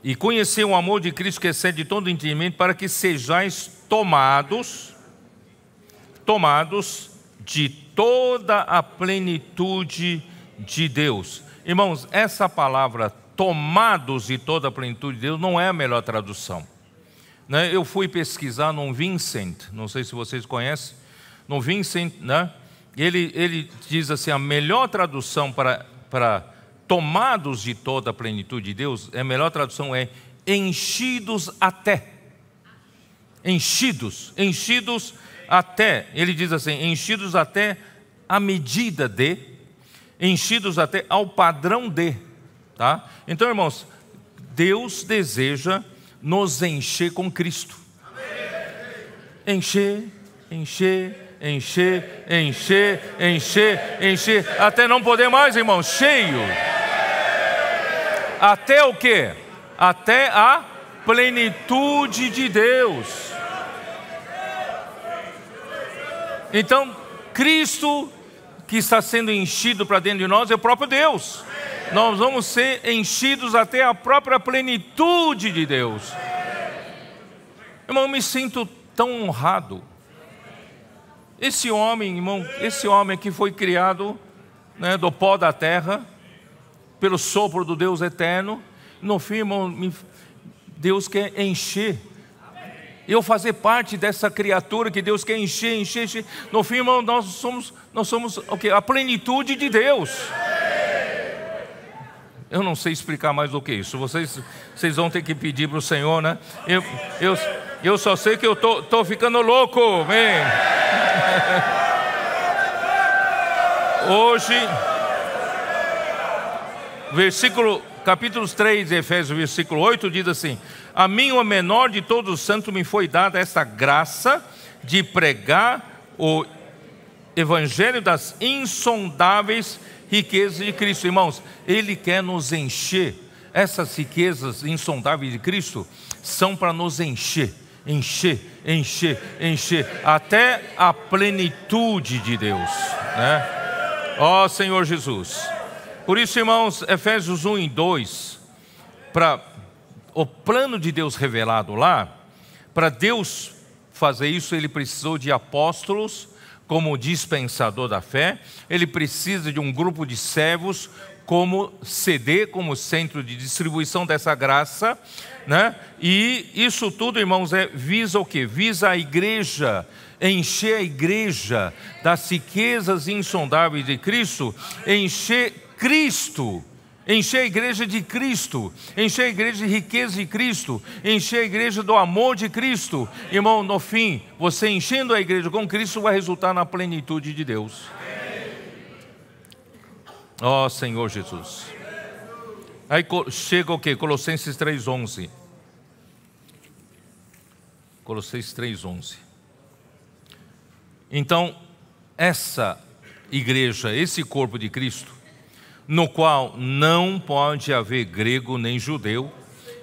E conhecer o amor de Cristo que excede todo entendimento, para que sejais tomados de toda a plenitude de Deus. Irmãos, essa palavra tomados de toda a plenitude de Deus não é a melhor tradução, né? Eu fui pesquisar no Vincent, não sei se vocês conhecem, no Vincent, né? Ele diz assim, a melhor tradução para tomados de toda a plenitude de Deus, a melhor tradução é enchidos até. Enchidos até, ele diz assim, enchidos até a medida de, enchidos até ao padrão de, tá? Então, irmãos, Deus deseja nos encher com Cristo. Encher, encher, encher, encher, encher, encher, até não poder mais, irmãos, cheio. Até o quê? Até a plenitude de Deus. Então, Cristo que está sendo enchido para dentro de nós é o próprio Deus. Nós vamos ser enchidos até a própria plenitude de Deus. Irmão, eu me sinto tão honrado. Esse homem, irmão, esse homem que foi criado, né, do pó da terra, pelo sopro do Deus eterno, no fim, irmão, Deus quer encher. Eu fazer parte dessa criatura que Deus quer encher, encher, encher. No fim, irmão, nós somos o quê? A plenitude de Deus. Eu não sei explicar mais do que isso. Vocês vão ter que pedir para o Senhor, né? Eu só sei que eu tô ficando louco. Vem. Hoje, capítulo 3 de Efésios, versículo 8, diz assim: a mim, o menor de todos os santos, me foi dada esta graça de pregar o evangelho das insondáveis riquezas de Cristo. Irmãos, Ele quer nos encher. Essas riquezas insondáveis de Cristo são para nos encher, encher, encher, encher, até a plenitude de Deus, né? Ó Senhor Jesus. Por isso, irmãos, Efésios 1 e 2, para o plano de Deus revelado lá, para Deus fazer isso, Ele precisou de apóstolos como dispensador da fé, Ele precisa de um grupo de servos como CD, como centro de distribuição dessa graça, né? E isso tudo, irmãos, visa o quê? Visa a igreja, encher a igreja das riquezas insondáveis de Cristo, encher Cristo, encher a igreja de Cristo, encher a igreja de riqueza de Cristo, encher a igreja do amor de Cristo. Irmão, no fim, você enchendo a igreja com Cristo vai resultar na plenitude de Deus. Ó Senhor Jesus. Aí chega o quê? Colossenses 3:11. Colossenses 3:11. Então, essa igreja, esse corpo de Cristo, no qual não pode haver grego nem judeu,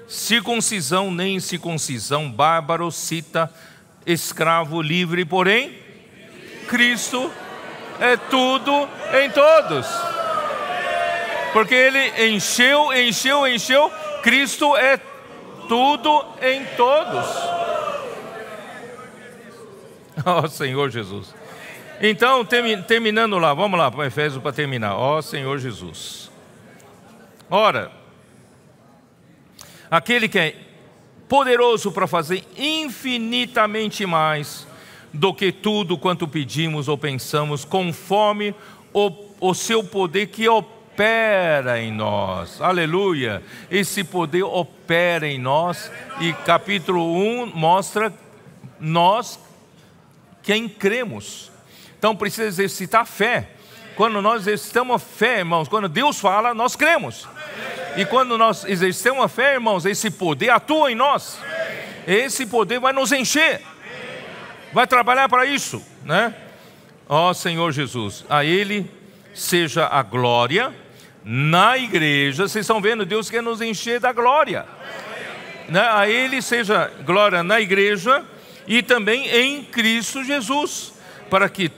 circuncisão nem incircuncisão, bárbaro, cita, escravo, livre, porém, Cristo é tudo em todos. Porque Ele encheu, Cristo é tudo em todos. Ó Senhor Jesus. Então, terminando lá, vamos lá para Efésios para terminar. Ó Senhor Jesus. Ora, aquele que é poderoso para fazer infinitamente mais do que tudo quanto pedimos ou pensamos, conforme o seu poder que opera em nós. Aleluia! Esse poder opera em nós. E capítulo 1 mostra nós quem cremos. Então precisa exercitar a fé. Quando nós exercitamos a fé, irmãos, quando Deus fala, nós cremos. E quando nós exercitamos a fé, irmãos, esse poder atua em nós. Esse poder vai nos encher. Vai trabalhar para isso, né? Ó Senhor Jesus, a Ele seja a glória na igreja. Vocês estão vendo, Deus quer nos encher da glória, né? A Ele seja glória na igreja e também em Cristo Jesus, para que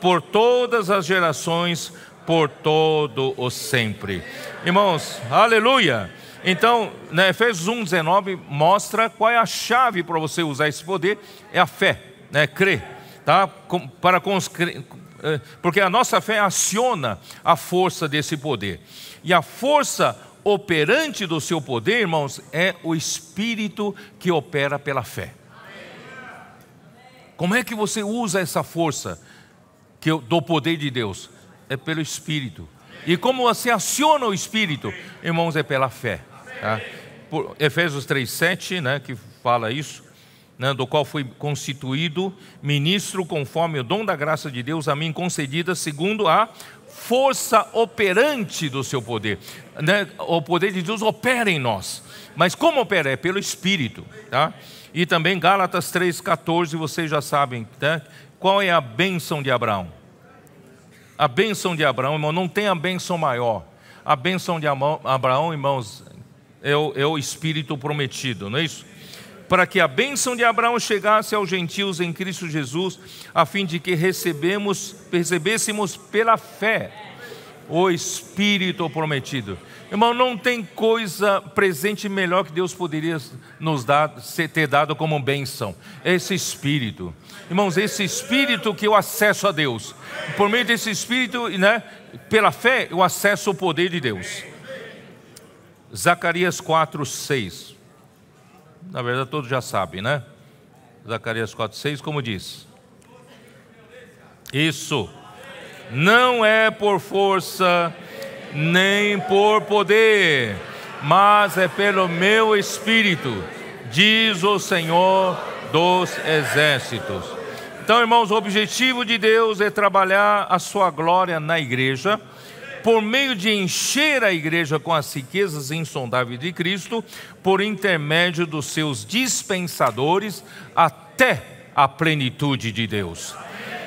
por todas as gerações, por todo o sempre. Irmãos, aleluia! Então, né, Efésios 1:19 mostra qual é a chave para você usar esse poder, é a fé, né, crer, tá? Porque a nossa fé aciona a força desse poder. E a força operante do seu poder, irmãos, é o Espírito que opera pela fé. Como é que você usa essa força do poder de Deus? É pelo Espírito. E como você aciona o Espírito, irmãos, é pela fé, tá? Por Efésios 3:7, né, que fala isso. né, do qual fui constituído ministro conforme o dom da graça de Deus a mim concedida segundo a força operante do seu poder, né? O poder de Deus opera em nós, mas como opera? É pelo Espírito, tá? E também Gálatas 3,14, vocês já sabem, tá? Qual é a bênção de Abraão? A bênção de Abraão, irmão, não tem a bênção maior. A bênção de Abraão, irmãos, é o Espírito prometido, não é isso? Para que a bênção de Abraão chegasse aos gentios em Cristo Jesus, a fim de que recebêssemos pela fé o Espírito prometido. Irmão, não tem coisa presente melhor que Deus poderia nos dar, ter dado como bênção. Esse Espírito. Irmãos, esse Espírito que eu acesso a Deus. Por meio desse Espírito, né, pela fé, eu acesso o poder de Deus. Zacarias 4:6. Na verdade, todos já sabem, né? Zacarias 4:6, como diz? Isso. Não é por força, nem por poder, mas é pelo meu Espírito, diz o Senhor dos Exércitos. Então, irmãos, o objetivo de Deus é trabalhar a sua glória na igreja, por meio de encher a igreja com as riquezas insondáveis de Cristo, por intermédio dos seus dispensadores, até a plenitude de Deus.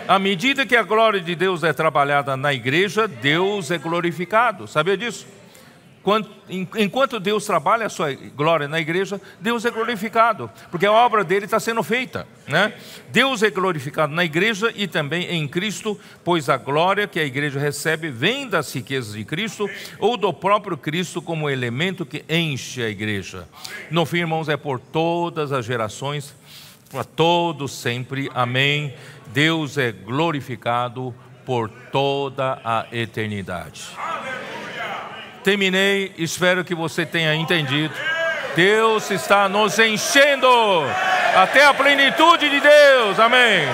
À medida que a glória de Deus é trabalhada na igreja, Deus é glorificado. Sabia disso? Enquanto Deus trabalha a sua glória na igreja, Deus é glorificado, porque a obra dele está sendo feita, né? Deus é glorificado na igreja e também em Cristo, pois a glória que a igreja recebe vem das riquezas de Cristo ou do próprio Cristo como elemento que enche a igreja. No fim, irmãos, é por todas as gerações, para todos sempre. Amém. Deus é glorificado por toda a eternidade. Terminei, espero que você tenha entendido. Deus está nos enchendo até a plenitude de Deus. Amém.